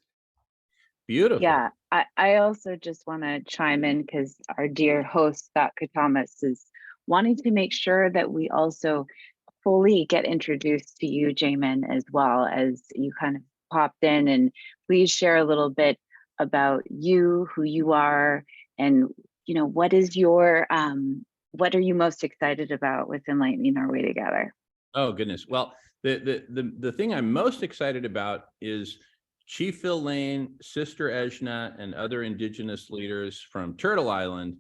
Beautiful. Yeah, I also just want to chime in because our dear host, Scott Catamas, is wanting to make sure that we also fully get introduced to you, Jamin, as well, as you kind of popped in. And please share a little bit about you, who you are, and what is your what are you most excited about with Enlightening Our Way Together? Oh goodness. Well, the thing I'm most excited about is Chief Phil Lane, Sister Ejna, and other Indigenous leaders from Turtle Island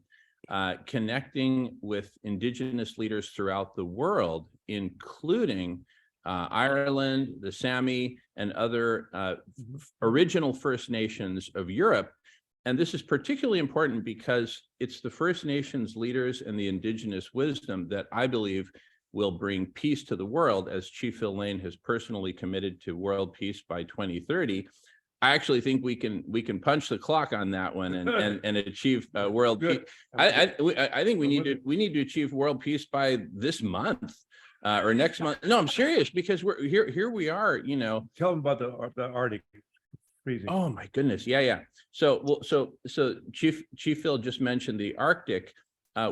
connecting with Indigenous leaders throughout the world, including Ireland, the Sami, and other original First Nations of Europe. And this is particularly important because it's the First Nations leaders and the Indigenous wisdom that I believe will bring peace to the world, as Chief Phil Lane has personally committed to world peace by 2030. I actually think we can punch the clock on that one and achieve world peace. I think we need to achieve world peace by this month or next month. No, I'm serious, because we're here we are. Tell them about the Arctic freezing. Oh my goodness, yeah. So Chief Phil just mentioned the Arctic.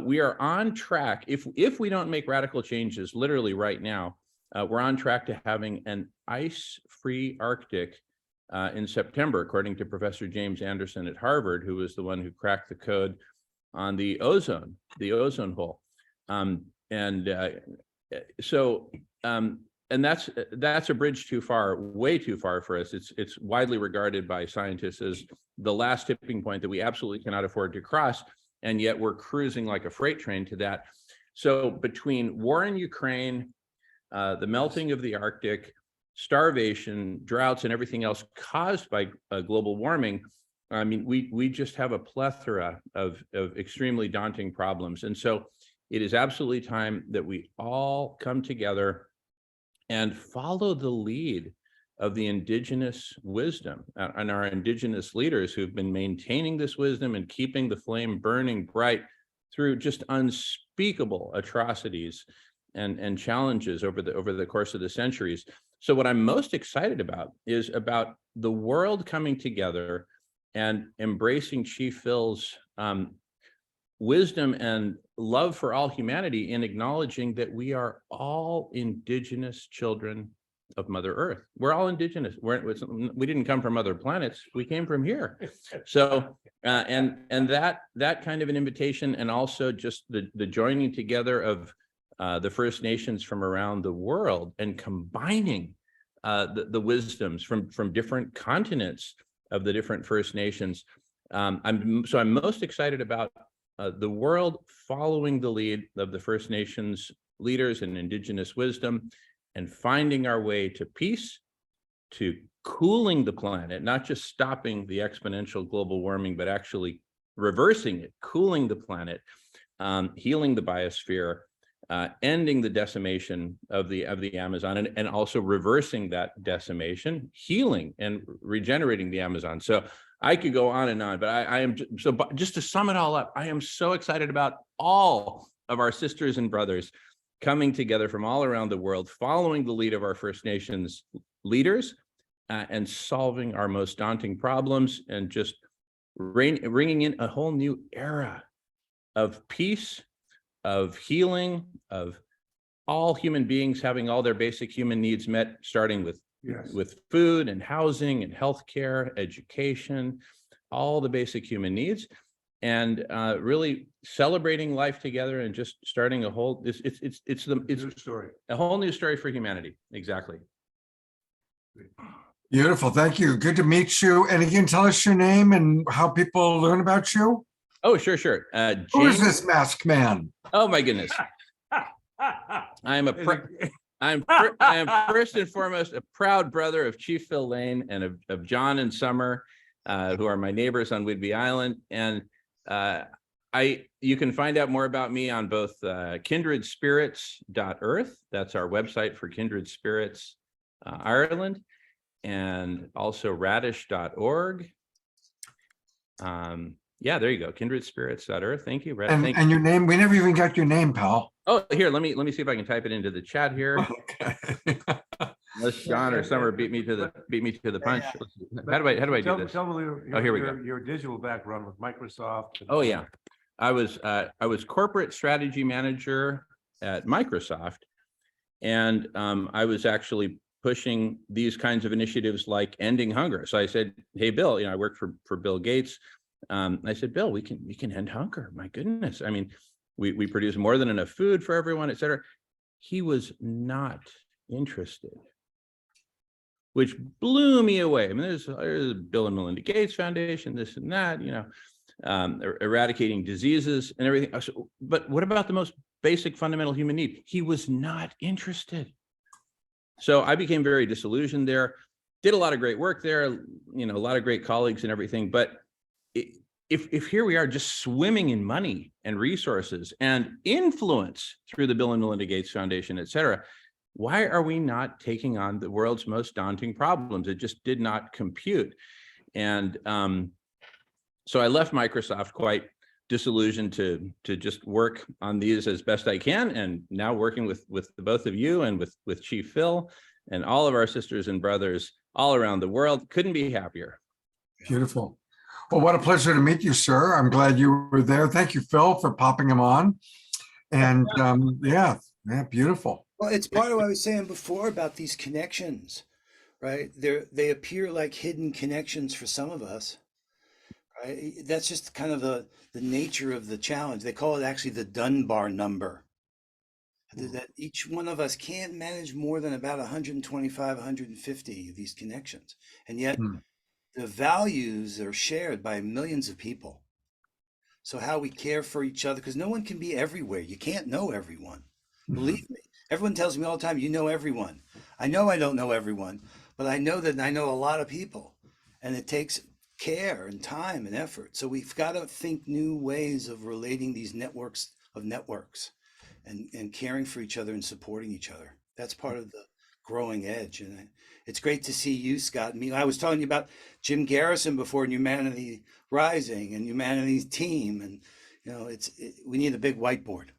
We are on track. If we don't make radical changes, literally right now, we're on track to having an ice-free Arctic in September, according to Professor James Anderson at Harvard, who was the one who cracked the code on the ozone hole. And that's a bridge too far, way too far for us. It's widely regarded by scientists as the last tipping point that we absolutely cannot afford to cross, and yet we're cruising like a freight train to that. So between war in Ukraine, the melting of the Arctic, starvation, droughts, and everything else caused by global warming, I mean, we just have a plethora of extremely daunting problems. And so it is absolutely time that we all come together and follow the lead of the indigenous wisdom and our indigenous leaders who've been maintaining this wisdom and keeping the flame burning bright through just unspeakable atrocities and challenges over the course of the centuries. So what I'm most excited about is about the world coming together and embracing Chief Phil's wisdom and love for all humanity in acknowledging that we are all indigenous children of Mother Earth. We're all indigenous. We didn't come from other planets. We came from here. So, and that kind of an invitation, and also just the joining together of the First Nations from around the world and combining the wisdoms from different continents of the different First Nations. I'm most excited about the world following the lead of the First Nations leaders and indigenous wisdom and finding our way to peace, to cooling the planet, not just stopping the exponential global warming, but actually reversing it, cooling the planet, healing the biosphere, ending the decimation of the Amazon, and also reversing that decimation, healing and regenerating the Amazon. So I could go on, but I am just to sum it all up, I am so excited about all of our sisters and brothers coming together from all around the world, following the lead of our First Nations leaders, and solving our most daunting problems, and just bringing in a whole new era of peace, of healing, of all human beings having all their basic human needs met, starting with food and housing and healthcare, education, all the basic human needs, and really celebrating life together and just starting a whole a whole new story for humanity. Exactly. Beautiful. Thank you. Good to meet you. And again, tell us your name and how people learn about you. Oh, sure. Who is this masked man? Oh my goodness. I am first and foremost a proud brother of Chief Phil Lane and of Jon and Sommer, who are my neighbors on Whidbey Island. And you can find out more about me on both kindredspirits.earth. That's our website for Kindred Spirits Ireland, and also radish.org. Yeah, there you go. kindredspirits.earth. Thank you. And your name, we never even got your name, pal. Oh, here, let me see if I can type it into the chat here. Okay. Unless Jon or Sommer beat me to the punch. How do I do this? Tell me here we go. Your digital background with Microsoft. Oh yeah, I was corporate strategy manager at Microsoft, and I was actually pushing these kinds of initiatives like ending hunger. So I said, hey Bill, I worked for Bill Gates. I said, Bill, we can end hunger. My goodness. I mean, we produce more than enough food for everyone, et cetera. He was not interested, which blew me away. I mean, there's Bill and Melinda Gates Foundation, this and that, eradicating diseases and everything. But what about the most basic fundamental human need? He was not interested. So I became very disillusioned there, did a lot of great work there, a lot of great colleagues and everything. But if here we are just swimming in money and resources and influence through the Bill and Melinda Gates Foundation, et cetera, why are we not taking on the world's most daunting problems? It just did not compute. And so I left Microsoft quite disillusioned to just work on these as best I can. And now working with the both of you and with Chief Phil and all of our sisters and brothers all around the world. Couldn't be happier. Beautiful. Well, what a pleasure to meet you, sir. I'm glad you were there. Thank you, Phil, for popping him on. And yeah, beautiful. Well, it's part of what I was saying before about these connections, right? They appear like hidden connections for some of us, right? That's just kind of the nature of the challenge. They call it actually the Dunbar number. That each one of us can't manage more than about 125, 150 of these connections. And yet Hmm. the values are shared by millions of people. So how we care for each other, because no one can be everywhere. You can't know everyone. Believe me. Everyone tells me all the time, you know everyone. I know I don't know everyone, but I know that I know a lot of people. And it takes care and time and effort. So we've got to think new ways of relating these networks of networks and caring for each other and supporting each other. That's part of the growing edge. And it's great to see you, Scott. I was telling you about Jim Garrison before, and Humanity Rising and Humanity's team. And, you know, we need a big whiteboard.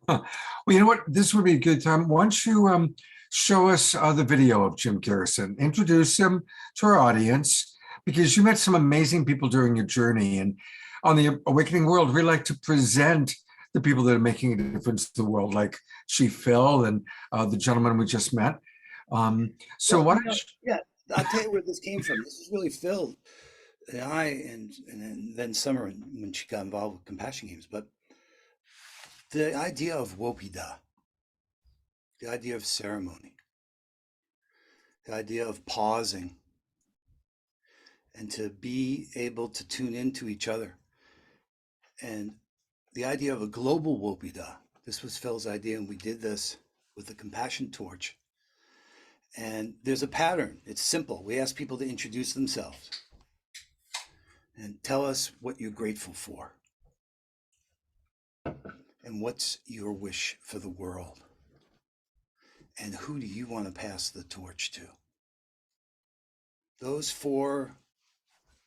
Well, you know what? This would be a good time. Why don't you show us the video of Jim Garrison? Introduce him to our audience, because you met some amazing people during your journey. And on the Awakening World, we like to present the people that are making a difference in the world, like Chief Phil and the gentleman we just met. So why don't you... Yeah, I'll tell you where this came from. This is really Phil and I, and then Summer when she got involved with Compassion Games. But the idea of Wopida, the idea of ceremony, the idea of pausing, and to be able to tune into each other, and the idea of a global Wopida. This was Phil's idea, and we did this with the Compassion Torch. And there's a pattern. It's simple. We ask people to introduce themselves and tell us what you're grateful for and what's your wish for the world, and who do you want to pass the torch to. Those 4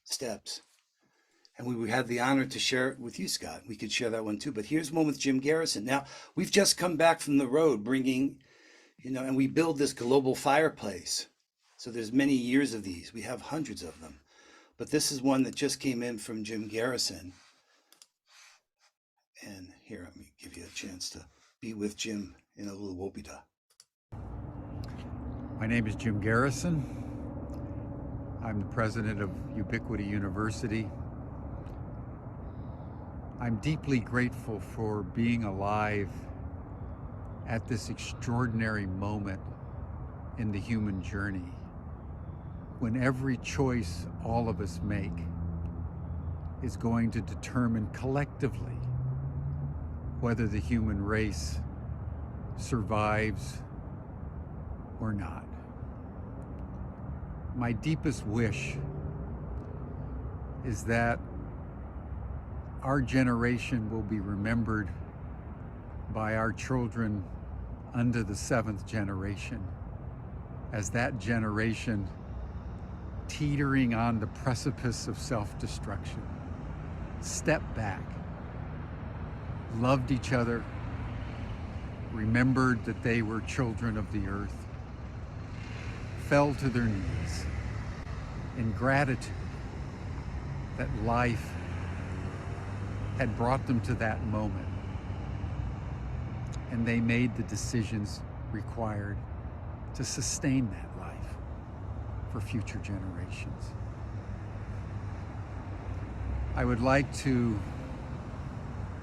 steps. And we had the honor to share it with you, Scott. We could share that one too. But here's one with Jim Garrison. Now, we've just come back from the road bringing, you know, and we build this global fireplace. So there's many years of these. We have hundreds of them. But this is one that just came in from Jim Garrison. And here, let me give you a chance to be with Jim in a little Wopida. My name is Jim Garrison. I'm the president of Ubiquity University. I'm deeply grateful for being alive at this extraordinary moment in the human journey, when every choice all of us make is going to determine collectively whether the human race survives or not. My deepest wish is that our generation will be remembered by our children under the 7th generation as that generation teetering on the precipice of self-destruction, stepped back, loved each other, remembered that they were children of the earth, fell to their knees in gratitude that life had brought them to that moment, and they made the decisions required to sustain that life for future generations. I would like to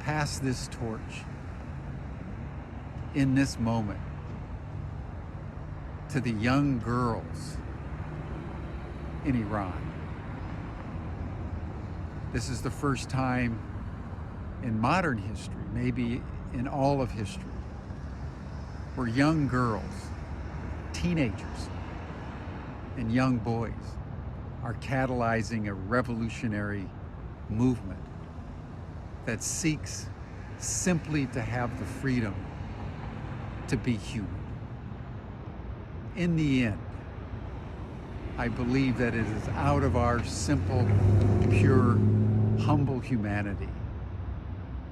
pass this torch in this moment to the young girls in Iran. This is the first time in modern history, maybe in all of history, where young girls, teenagers, and young boys are catalyzing a revolutionary movement that seeks simply to have the freedom to be human. In the end, I believe that it is out of our simple, pure, humble humanity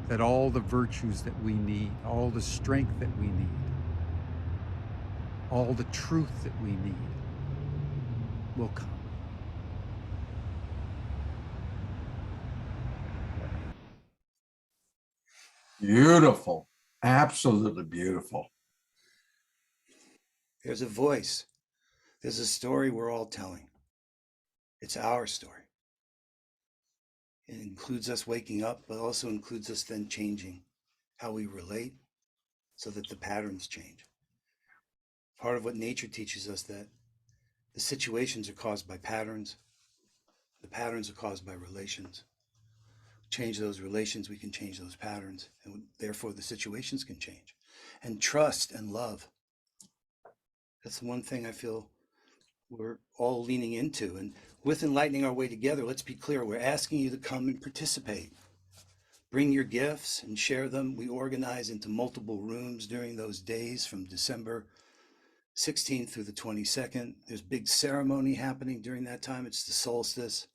that all the virtues that we need, all the strength that we need, all the truth that we need will come. Beautiful. Absolutely beautiful. There's a voice. There's a story we're all telling. It's our story. It includes us waking up, but also includes us then changing how we relate so that the patterns change. Part of what nature teaches us, that the situations are caused by patterns. The patterns are caused by relations. Change those relations, we can change those patterns, and therefore the situations can change. And trust and love. That's the one thing I feel we're all leaning into. And with Enlightening Our Way Together, let's be clear, we're asking you to come and participate. Bring your gifts and share them. We organize into multiple rooms during those days from December 16th through the 22nd. There's big ceremony happening during that time. It's the solstice.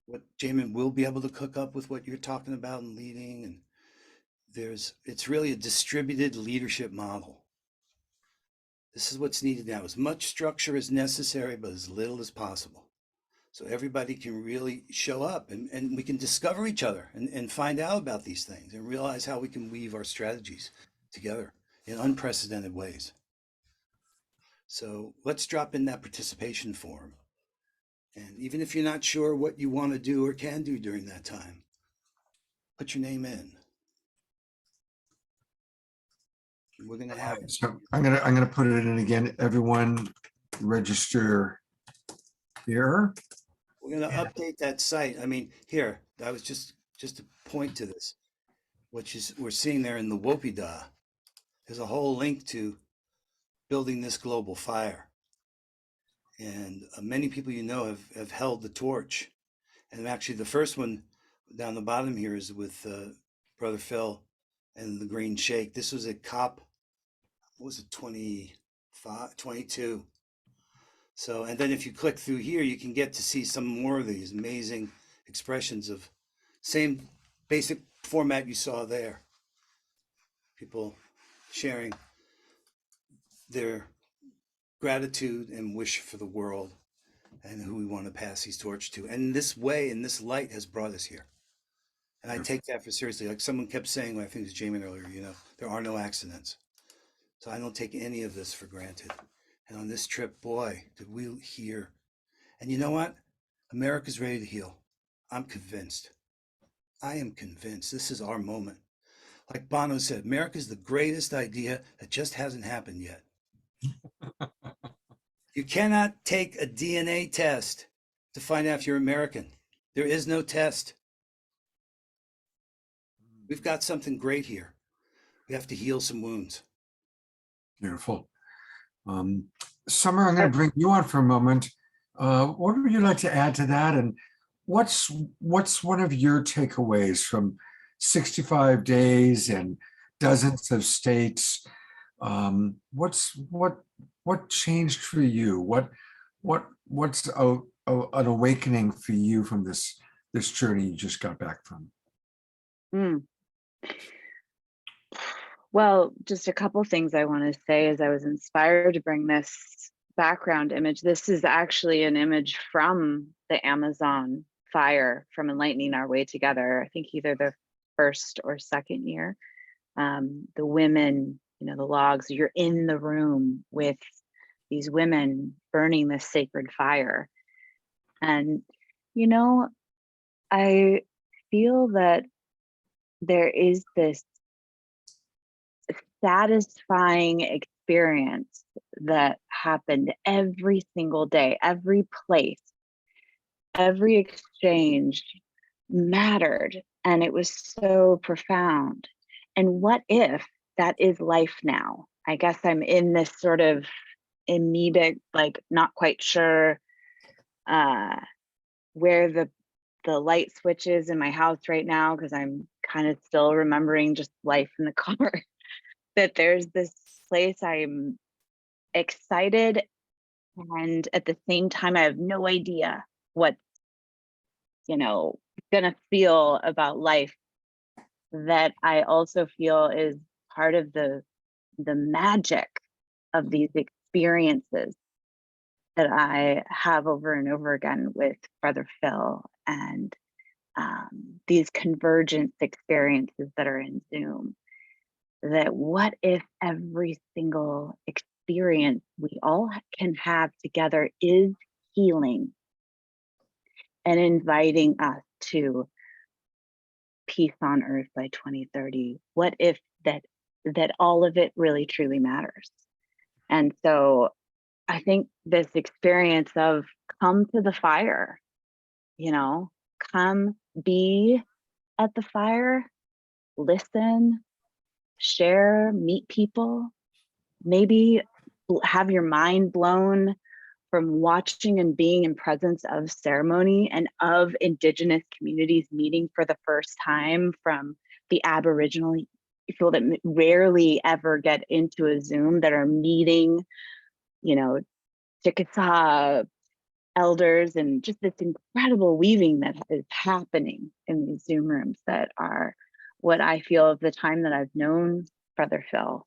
What Jamin will be able to cook up with what you're talking about and leading. And it's really a distributed leadership model. This is what's needed now. As much structure as necessary, but as little as possible. So everybody can really show up and we can discover each other and find out about these things and realize how we can weave our strategies together in unprecedented ways. So let's drop in that participation form. And even if you're not sure what you want to do or can do during that time, put your name in. We're going to have. So I'm gonna put it in again. Everyone register here. We're going to update that site. I mean, here, I was just to point to this, which is we're seeing there in the Wopida. There's a whole link to building this global fire. And many people you know have held the torch. And actually the first one down the bottom here is with Brother Phil and the Green Shake. This was at COP, what was it, 22. So, and then if you click through here, you can get to see some more of these amazing expressions of same basic format you saw there. People sharing their gratitude and wish for the world and who we want to pass these torch to. And this way, and this light has brought us here. And I take that for seriously. Like someone kept saying, I think it was Jamin earlier, there are no accidents. So I don't take any of this for granted. And on this trip, boy, did we hear. And you know what? America's ready to heal. I'm convinced. I am convinced this is our moment. Like Bono said, America's the greatest idea that just hasn't happened yet. You cannot take a DNA test to find out if you're American. There is no test. We've got something great here. We have to heal some wounds. Beautiful. Summer, I'm going to bring you on for a moment. What would you like to add to that? And what's one of your takeaways from 65 days and dozens of states? What changed for you? What's an awakening for you from this journey you just got back from? Well, just a couple things I want to say as I was inspired to bring this background image. This is actually an image from the Amazon fire from Enlightening Our Way Together. I think either the first or second year. The women, the logs, you're in the room with these women burning this sacred fire. And, I feel that there is this satisfying experience that happened every single day, every place, every exchange mattered, and it was so profound. And what if that is life now? I guess I'm in this sort of amoebic, not quite sure where the light switch is in my house right now, because I'm kind of still remembering just life in the car. That there's this place I'm excited, and at the same time I have no idea what's gonna feel about life, that I also feel is part of the magic of these experiences that I have over and over again with Brother Phil, and these convergence experiences that are in Zoom. That what if every single experience experience we all can have together is healing and inviting us to peace on earth by 2030. What if that all of it really truly matters? And so I think this experience of come to the fire, come be at the fire, listen, share, meet people, maybe have your mind blown from watching and being in presence of ceremony and of Indigenous communities meeting for the first time, from the Aboriginal people that rarely ever get into a Zoom that are meeting, Chickasaw elders, and just this incredible weaving that is happening in these Zoom rooms that are what I feel of the time that I've known Brother Phil.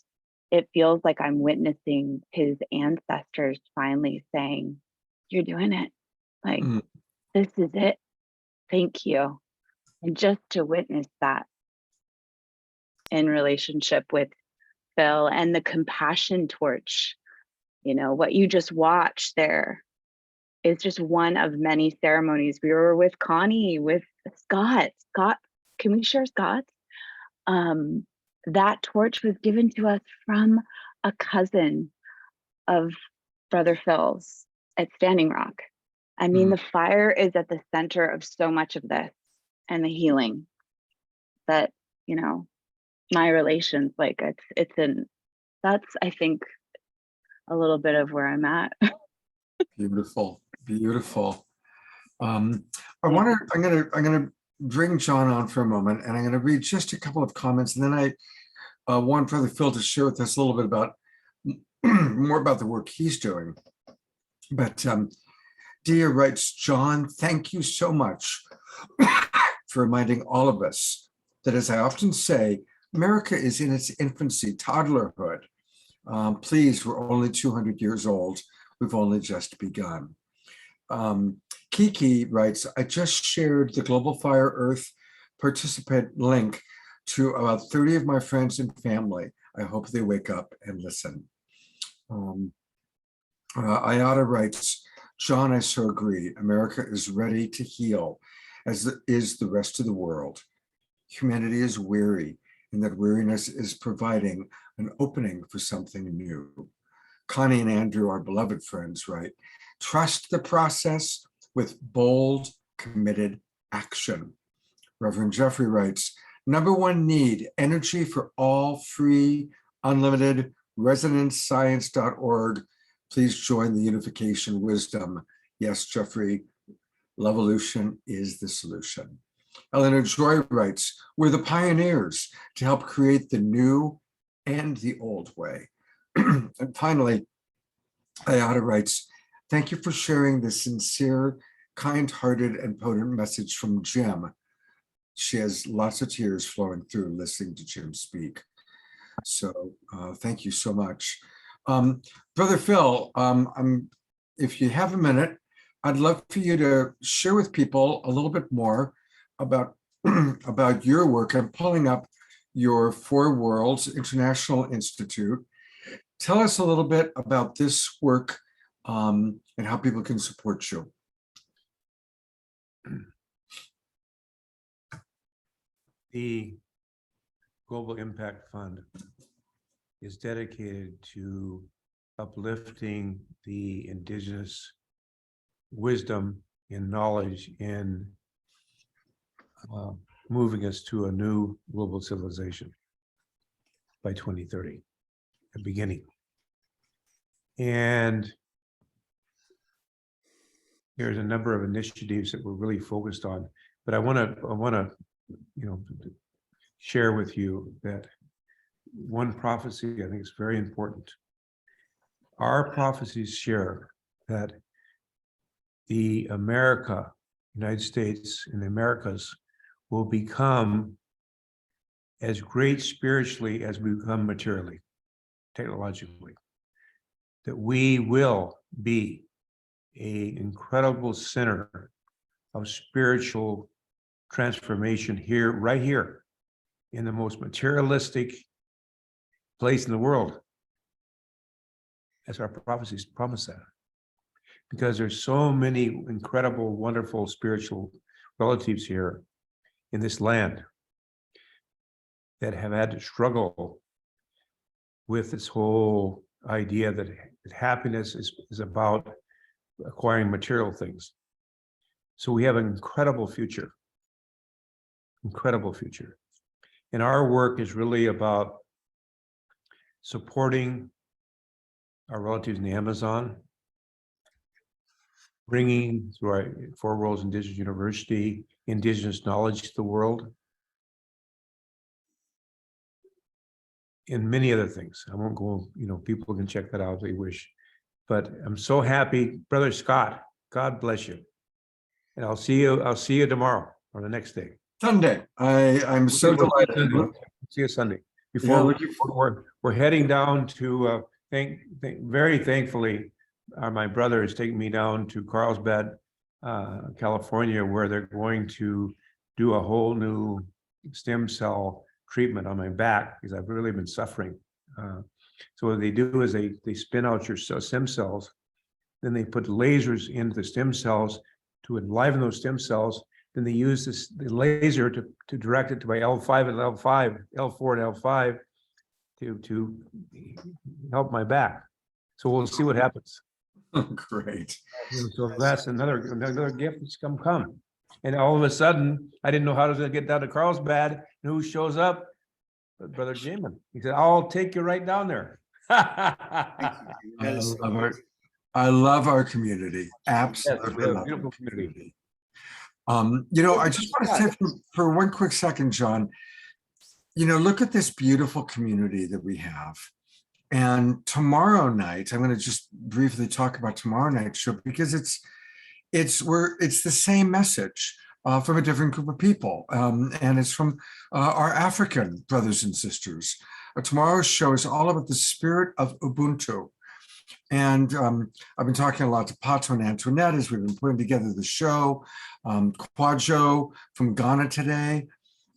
It feels like I'm witnessing his ancestors finally saying, "You're doing it. Like, this is it. Thank you." And just to witness that in relationship with Phil and the compassion torch, what you just watched there is just one of many ceremonies. We were with Connie, with Scott. Scott, can we share Scott? That torch was given to us from a cousin of Brother Phil's at Standing Rock. I mean, the fire is at the center of so much of this, and the healing that, my relations, like that's, I think, a little bit of where I'm at. Beautiful, beautiful. I'm gonna bring John on for a moment, and I'm gonna read just a couple of comments, and then I want Brother Phil to share with us a little bit about more about the work he's doing. But Dia writes, "John, thank you so much for reminding all of us that, as I often say, America is in its infancy, toddlerhood. Please, we're only 200 years old. We've only just begun." Kiki writes, "I just shared the Global Fire Earth participant link to about 30 of my friends and family. I hope they wake up and listen." Ayada writes, "John, I so agree. America is ready to heal, as is the rest of the world. Humanity is weary, and that weariness is providing an opening for something new." Connie and Andrew, our beloved friends, write, "Trust the process with bold, committed action." Reverend Jeffrey writes, "Number one need, energy for all, free, unlimited, resonanceScience.org. Please join the unification wisdom." Yes, Jeffrey, Levolution is the solution. Eleanor Joy writes, "We're the pioneers to help create the new and the old way." And finally, Ayada writes, "Thank you for sharing the sincere, kind-hearted, and potent message from Jim." She has lots of tears flowing through listening to Jim speak. So thank you so much. Brother Phil, if you have a minute, I'd love for you to share with people a little bit more about, about your work. I'm pulling up your Four Worlds International Institute. Tell us a little bit about this work and how people can support you. The Global Impact Fund is dedicated to uplifting the Indigenous wisdom and knowledge in moving us to a new global civilization by 2030, a beginning. And there's a number of initiatives that we're really focused on, but I want to share with you that one prophecy I think is very important. Our prophecies share that the United States and the Americas will become as great spiritually as we become materially, technologically, that we will be an incredible center of spiritual transformation here, right here, in the most materialistic place in the world. as our prophecies promise that. Because there's so many incredible, wonderful spiritual relatives here in this land that have had to struggle with this whole idea that happiness is about acquiring material things. So we have an incredible future. And our work is really about supporting our relatives in the Amazon, bringing through our Four Worlds Indigenous University, indigenous knowledge to the world, and many other things. I won't go, people can check that out if they wish. But I'm so happy, Brother Scott, God bless you. And I'll see you tomorrow or the next day. Sunday. I'm so delighted. See you Sunday. Before we're heading down to very thankfully, my brother is taking me down to Carlsbad, California, where they're going to do a whole new stem cell treatment on my back because I've really been suffering. So what they do is they spin out your stem cells, then they put lasers into the stem cells to enliven those stem cells. Then they use the laser to direct it to my L4 and L5 to help my back. So we'll see what happens. Great. So that's another gift that's come. And all of a sudden, I didn't know how to get down to Carlsbad. And who shows up? But Brother Jamin. He said, "I'll take you right down there." I love our community. Absolutely. Yes, we have a beautiful community. I just want to say for one quick second, John, look at this beautiful community that we have. And tomorrow night, I'm going to just briefly talk about tomorrow night's show because it's the same message from a different group of people. And it's from our African brothers and sisters. Tomorrow's show is all about the spirit of Ubuntu. And I've been talking a lot to Pato and Antoinette as we've been putting together the show. Kwajo from Ghana today.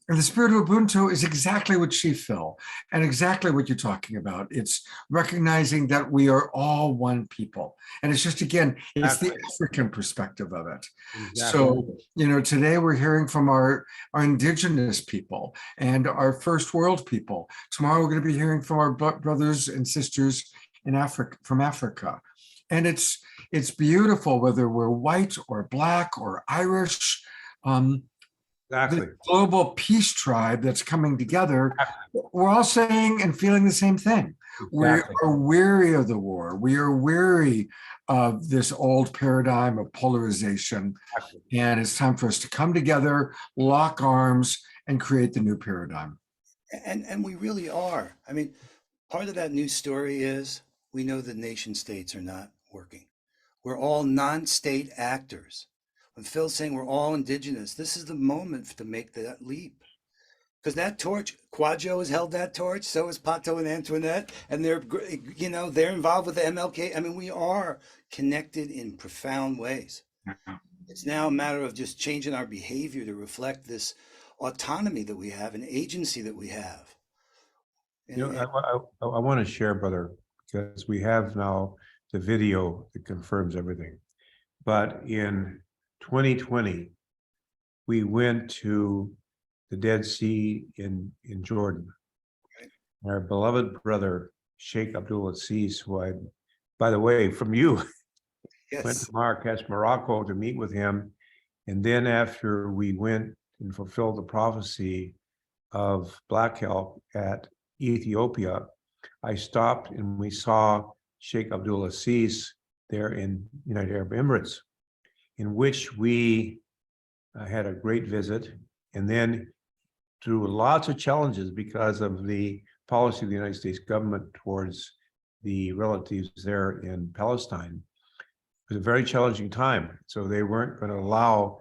And the spirit of Ubuntu is exactly what she felt and exactly what you're talking about. It's recognizing that we are all one people. And it's just, again, it's the African perspective of it. Exactly. So, today we're hearing from our indigenous people and our first world people. Tomorrow we're going to be hearing from our brothers and sisters in Africa, from Africa. And it's beautiful, whether we're white or black or Irish. Exactly. The global peace tribe that's coming together, we're all saying and feeling the same thing. Exactly. We are weary of the war. We are weary of this old paradigm of polarization. Exactly. And it's time for us to come together, lock arms, and create the new paradigm. And we really are. I mean, part of that news story is we know that nation states are not working. We're all non-state actors. When Phil's saying we're all indigenous, this is the moment to make that leap. Because that torch, Kwajo has held that torch, so is Pato and Antoinette, and they're involved with the MLK. I mean, we are connected in profound ways. It's now a matter of just changing our behavior to reflect this autonomy that we have, an agency that we have. I want to share, brother, because we have now the video that confirms everything. But in 2020, we went to the Dead Sea in Jordan. Our beloved brother, Sheikh Abdul Aziz, who I, by the way, from you, yes, went to Marrakesh, Morocco to meet with him. And then after we went and fulfilled the prophecy of Black Help at Ethiopia, I stopped and we saw Sheikh Abdul Aziz there in United Arab Emirates, in which we had a great visit. And then through lots of challenges because of the policy of the United States government towards the relatives there in Palestine, it was a very challenging time. So they weren't going to allow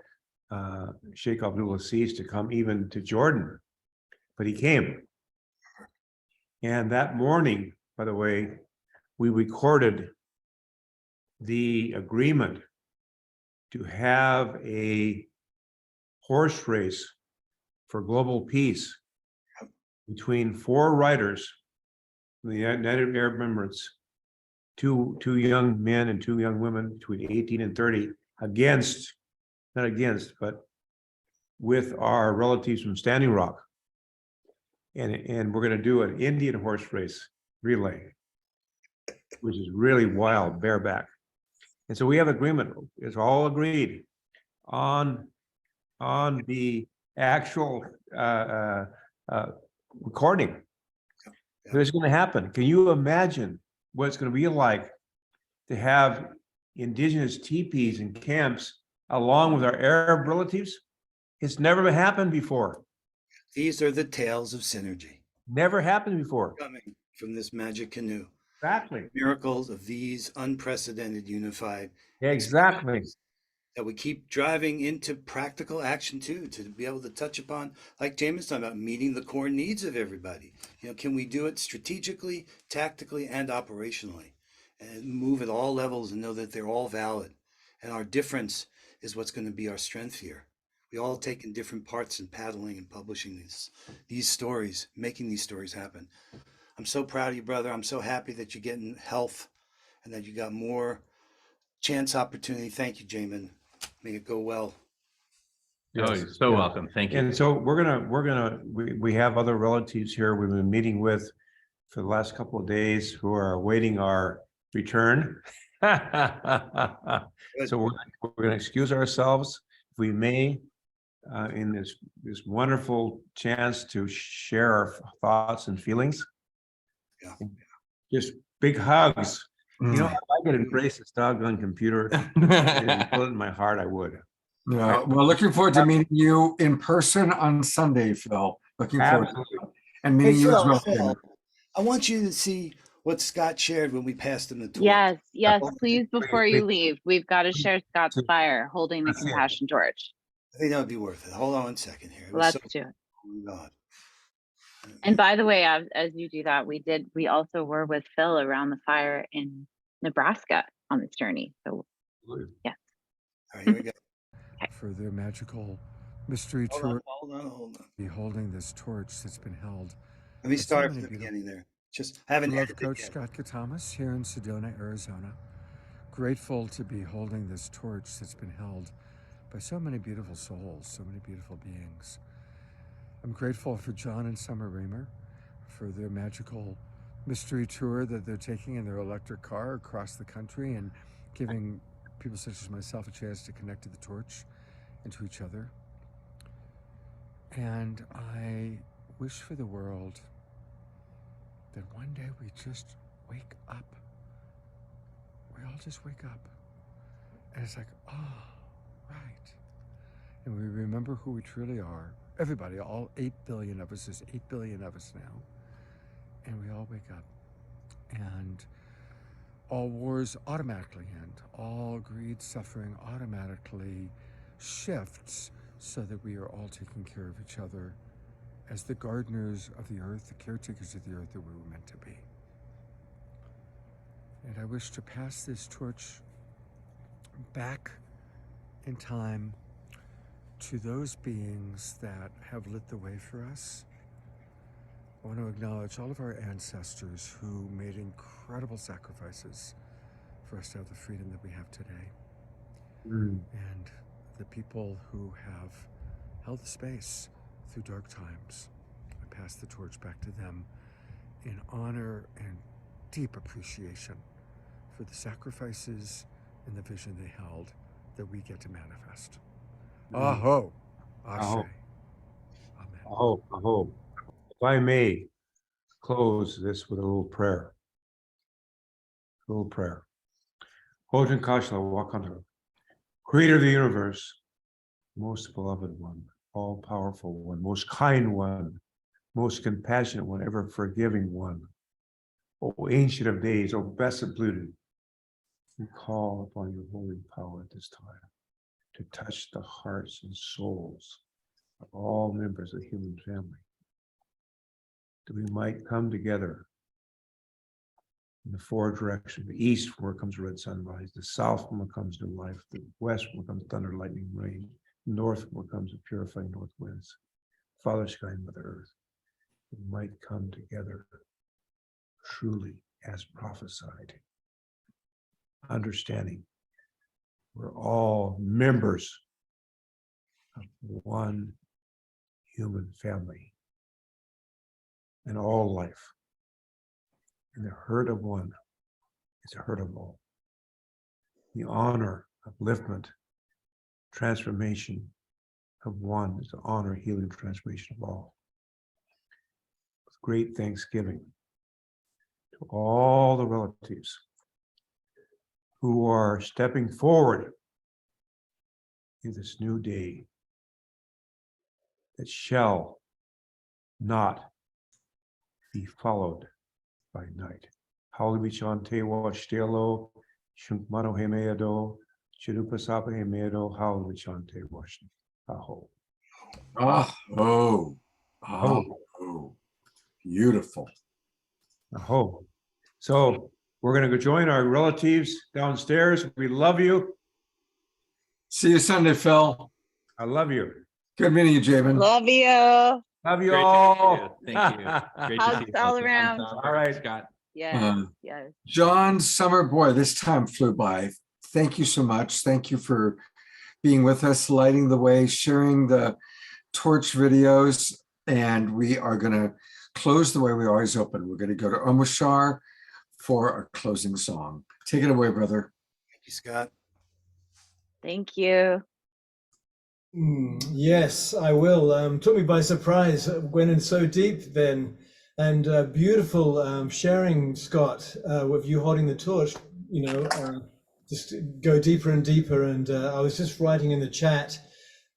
Sheikh Abdul Aziz to come even to Jordan, but he came. And that morning, by the way, we recorded the agreement to have a horse race for global peace between 4 riders from the United Arab Emirates two young men and two young women between 18 and 30 against, not against, but with our relatives from Standing Rock. And we're going to do an Indian horse race relay, which is really wild, bareback. And so we have agreement. It's all agreed on the actual recording. So it's going to happen. Can you imagine what it's going to be like to have indigenous teepees and camps along with our Arab relatives? It's never happened before. These are the tales of synergy Never happened before. coming from this magic canoe. Exactly. Miracles of these unprecedented unified Exactly. that we keep driving into practical action too, to be able to touch upon, like James talking about, meeting the core needs of everybody. You know, can we do it strategically, tactically, and operationally, and move at all levels and know that they're all valid, and our difference is what's going to be our strength here. We all take in different parts in paddling and publishing these stories, making these stories happen. I'm so proud of you, brother. I'm so happy that you're getting health and that you got more chance opportunity. Thank you, Jamin. May it go well. Oh, you're so welcome. Thank you. And so we have other relatives here we've been meeting with for the last couple of days who are awaiting our return. So we're going to excuse ourselves, if we may, in this wonderful chance to share our thoughts and feelings. Yeah. Just big hugs. You know, Mm. if I could embrace this doggone computer and put it in my heart, I would. Yeah, well, looking forward to meeting you in person on Sunday, Phil. Looking forward to Absolutely. it. And meeting you as well. Phil, I want you to see what Scott shared when we passed him the torch. Yes, yes, Oh, please, before please. you leave, we've got to share Scott's Please. fire holding the Let's see it. compassion torch. I think that would be worth it. Hold on one second here. It was Let's so- do it. oh my God. And by the way, as you do that, we also were with Phil around the fire in Nebraska on this journey. So yeah. All right, here we go. For their magical mystery Hold tour, on, hold on. beholding this torch that's been held. Let me It's start so from many the beautiful- beginning there. Just haven't Love edited Coach yet. Scott Catamas here in Sedona, Arizona. Grateful to be holding this torch that's been held by so many beautiful souls, so many beautiful beings. I'm grateful for Jon and Sommer Ramer for their magical mystery tour that they're taking in their electric car across the country and giving people such as myself a chance to connect to the torch and to each other. And I wish for the world that one day we just wake up. We all just wake up. And it's like, oh, right. And we remember who we truly are. Everybody, all 8 billion of us, there's 8 billion of us now. And we all wake up. And all wars automatically end. All greed, suffering automatically shifts so that we are all taking care of each other as the gardeners of the earth, the caretakers of the earth that we were meant to be. And I wish to pass this torch back in time to those beings that have lit the way for us. I want to acknowledge all of our ancestors who made incredible sacrifices for us to have the freedom that we have today. Mm. And the people who have held the space through dark times. I pass the torch back to them in honor and deep appreciation for the sacrifices and the vision they held that we get to manifest. Aho. Ashe. Aho. Amen. I hope. If I may close this with a little prayer. A little prayer. Hojan Kashla Wakanda, Creator of the universe, most beloved one, all powerful one, most kind one, most compassionate one, ever forgiving one. O ancient of days, O best of Pluto, we call upon your holy power at this time to touch the hearts and souls of all members of the human family, that we might come together in the four directions: the east, where comes red sunrise; the south, where comes new life; the west, where comes thunder, lightning, rain; north, where comes the purifying north winds; Father Sky and Mother Earth. We might come together truly as prophesied understanding. We're all members of one human family, and all life. And the hurt of one is the hurt of all. The honor, upliftment, transformation of one is the honor, healing, transformation of all. With great thanksgiving to all the relatives who are stepping forward in this new day that shall not be followed by night. Hallelujah, wa stelo, shummano hemeado, chirupasapa hemeado, hallelujah, wash. Aho. Oh, beautiful. Aho. So we're going to go join our relatives downstairs. We love you. See you Sunday, Phil. I love you. Good meeting you, Jabin. Love you. Love you Great to all. meet you. Thank you. Great to Hugs see you. all Jon around. Sommer, All right. Scott. Yes, yes. Jon Sommer, boy, this time flew by. Thank you so much. Thank you for being with us, lighting the way, sharing the torch videos. And we are going to close the way we always open. We're going to go to Omashar for our closing song. Take it away, brother. Thank you, Scott. Thank you. Yes, I will. Took me by surprise. Went in so deep then, and beautiful sharing, Scott, with you holding the torch. You know, just go deeper and deeper. And I was just writing in the chat,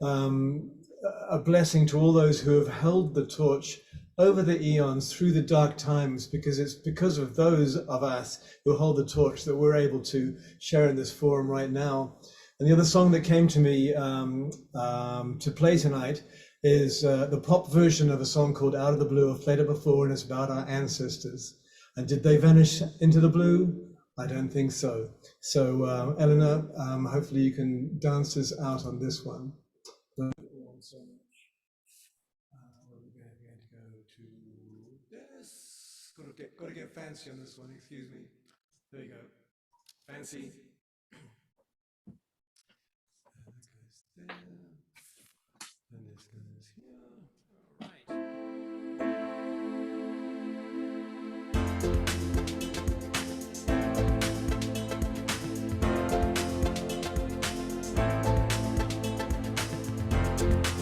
a blessing to all those who have held the torch over the eons through the dark times, because it's because of those of us who hold the torch that we're able to share in this forum right now. And the other song that came to me to play tonight is the pop version of a song called Out of the Blue. I've played it before, and it's about our ancestors. And did they vanish into the blue? I don't think so. So Eleanor, hopefully you can dance us out on this one. So much. We're going to go to this. Got to get fancy on this one. Excuse me. There you go. Fancy. There. And this goes here. All right.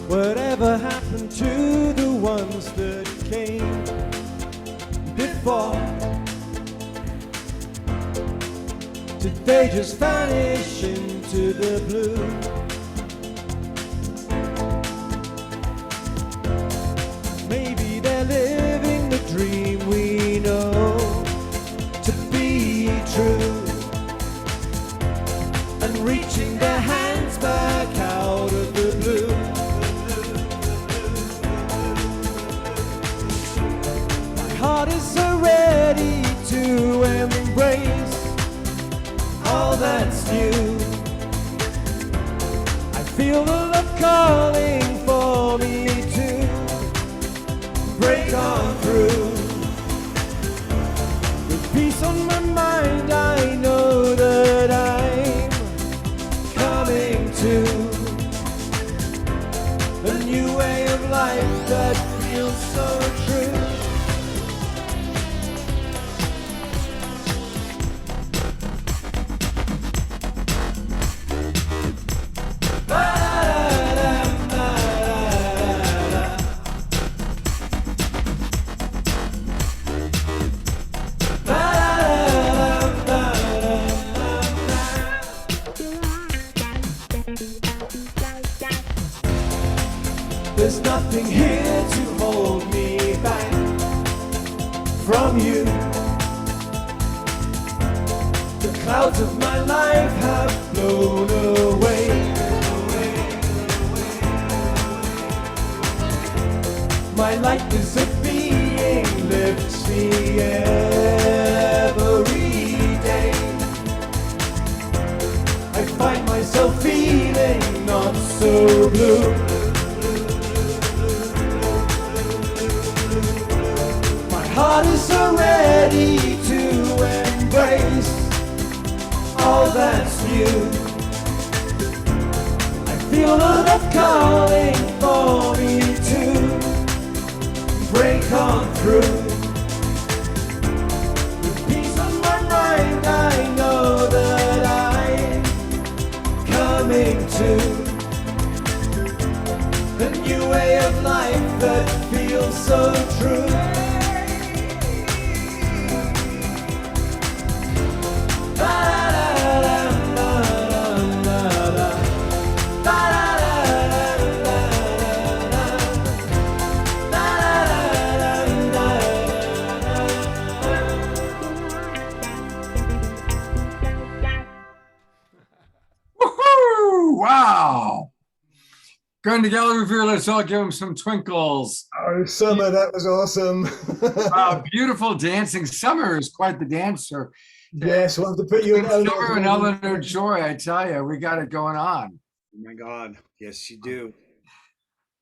Whatever happened to the ones that came before? Did they just vanish into the blue? Maybe they're living the dream we know to be true, and reaching their hands back out of the blue. My heart is so ready to embrace all that's new. I feel the love calling for me to break on through. With peace on my mind, I know that I'm coming to a new way of life that feels so true. There's nothing here to hold me back from you. The clouds of my life have blown away. My lightness of being lifts me every day. I find myself feeling not so blue. Heart is so ready to embrace all you. I feel the love calling for me to break on through. With peace on my mind, I know that I'm coming to a new way of life that feels so true. Woohoo! Wow. Going to gallery review, let's all give him some twinkles. Oh, Summer, that was awesome. Beautiful dancing. Summer is quite the dancer. Yes, we'll have to put you in Summer and Eleanor Joy, I tell you, we got it going on. Oh my God. Yes, you do.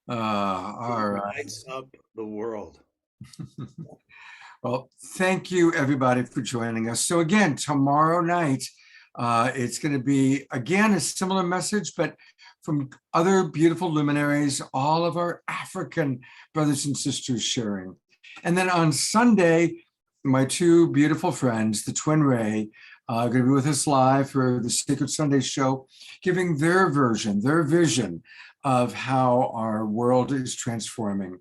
All right. Lights up the world. Well, thank you everybody for joining us. So again, tomorrow night, it's going to be, again, a similar message, but from other beautiful luminaries, all of our African brothers and sisters sharing. And then on Sunday, my two beautiful friends, the Twin Ray, are going to be with us live for the Sacred Sunday show, giving their version, their vision of how our world is transforming.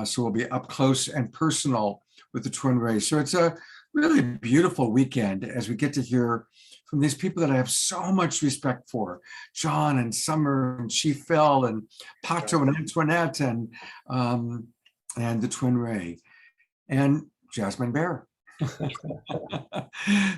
So we'll be up close and personal with the Twin Ray. So it's a really beautiful weekend as we get to hear from these people that I have so much respect for, Jon and Summer and Chief Phil and Pato and Antoinette and the Twin Ray and Jasmine Bear.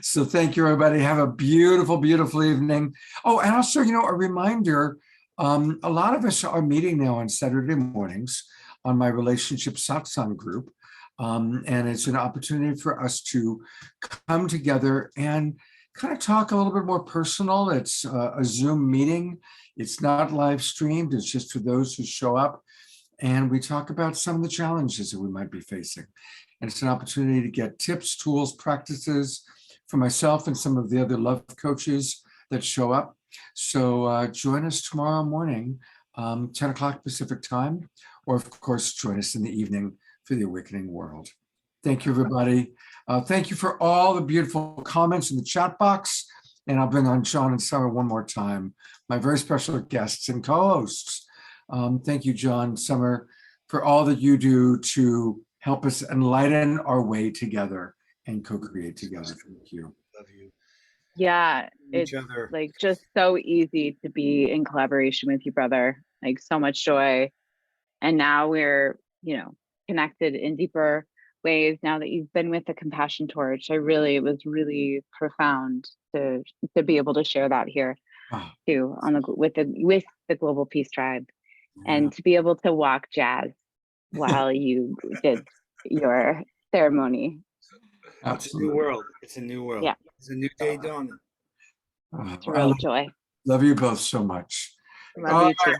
So thank you, everybody. Have a beautiful, beautiful evening. Oh, and also, a reminder, a lot of us are meeting now on Saturday mornings on my relationship satsang group. And it's an opportunity for us to come together and kind of talk a little bit more personal. It's a Zoom meeting. It's not live streamed. It's just for those who show up. And we talk about some of the challenges that we might be facing. And it's an opportunity to get tips, tools, practices for myself and some of the other love coaches that show up. So join us tomorrow morning, 10 o'clock Pacific time, or of course, join us in the evening for the Awakening World. Thank you, everybody. Thank you for all the beautiful comments in the chat box. And I'll bring on Jon and Summer one more time, my very special guests and co-hosts. Thank you, Jon, Summer, for all that you do to help us enlighten our way together and co-create together. Thank you. Love you. Yeah, it's like just so easy to be in collaboration with you, brother. Like so much joy. And now we're, connected in deeper ways now that you've been with the Compassion Torch. It was really profound to be able to share that here too with the Global Peace Tribe, and to be able to walk jazz while you did your ceremony. Absolutely. It's a new world. It's a new world. Yeah. It's a new day dawning. It's a real joy. Love you both so much. Love you too.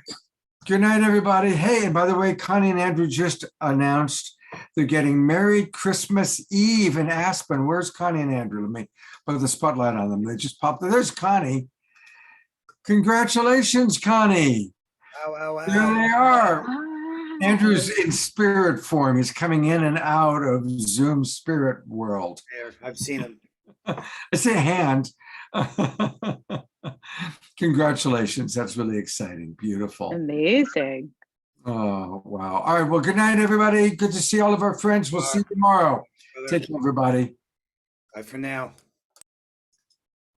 Good night, everybody. Hey, and by the way, Connie and Andrew just announced they're getting married Christmas Eve in Aspen. Where's Connie and Andrew? Let me put the spotlight on them. They just popped. There's Connie. Congratulations, Connie. Wow. There they are. Andrew's in spirit form. He's coming in and out of Zoom spirit world. I've seen him. I say hand. Congratulations. That's really exciting. Beautiful. Amazing. Oh, wow. All right. Well, good night, everybody. Good to see all of our friends. We'll see you tomorrow. Take care, everybody. Bye for now.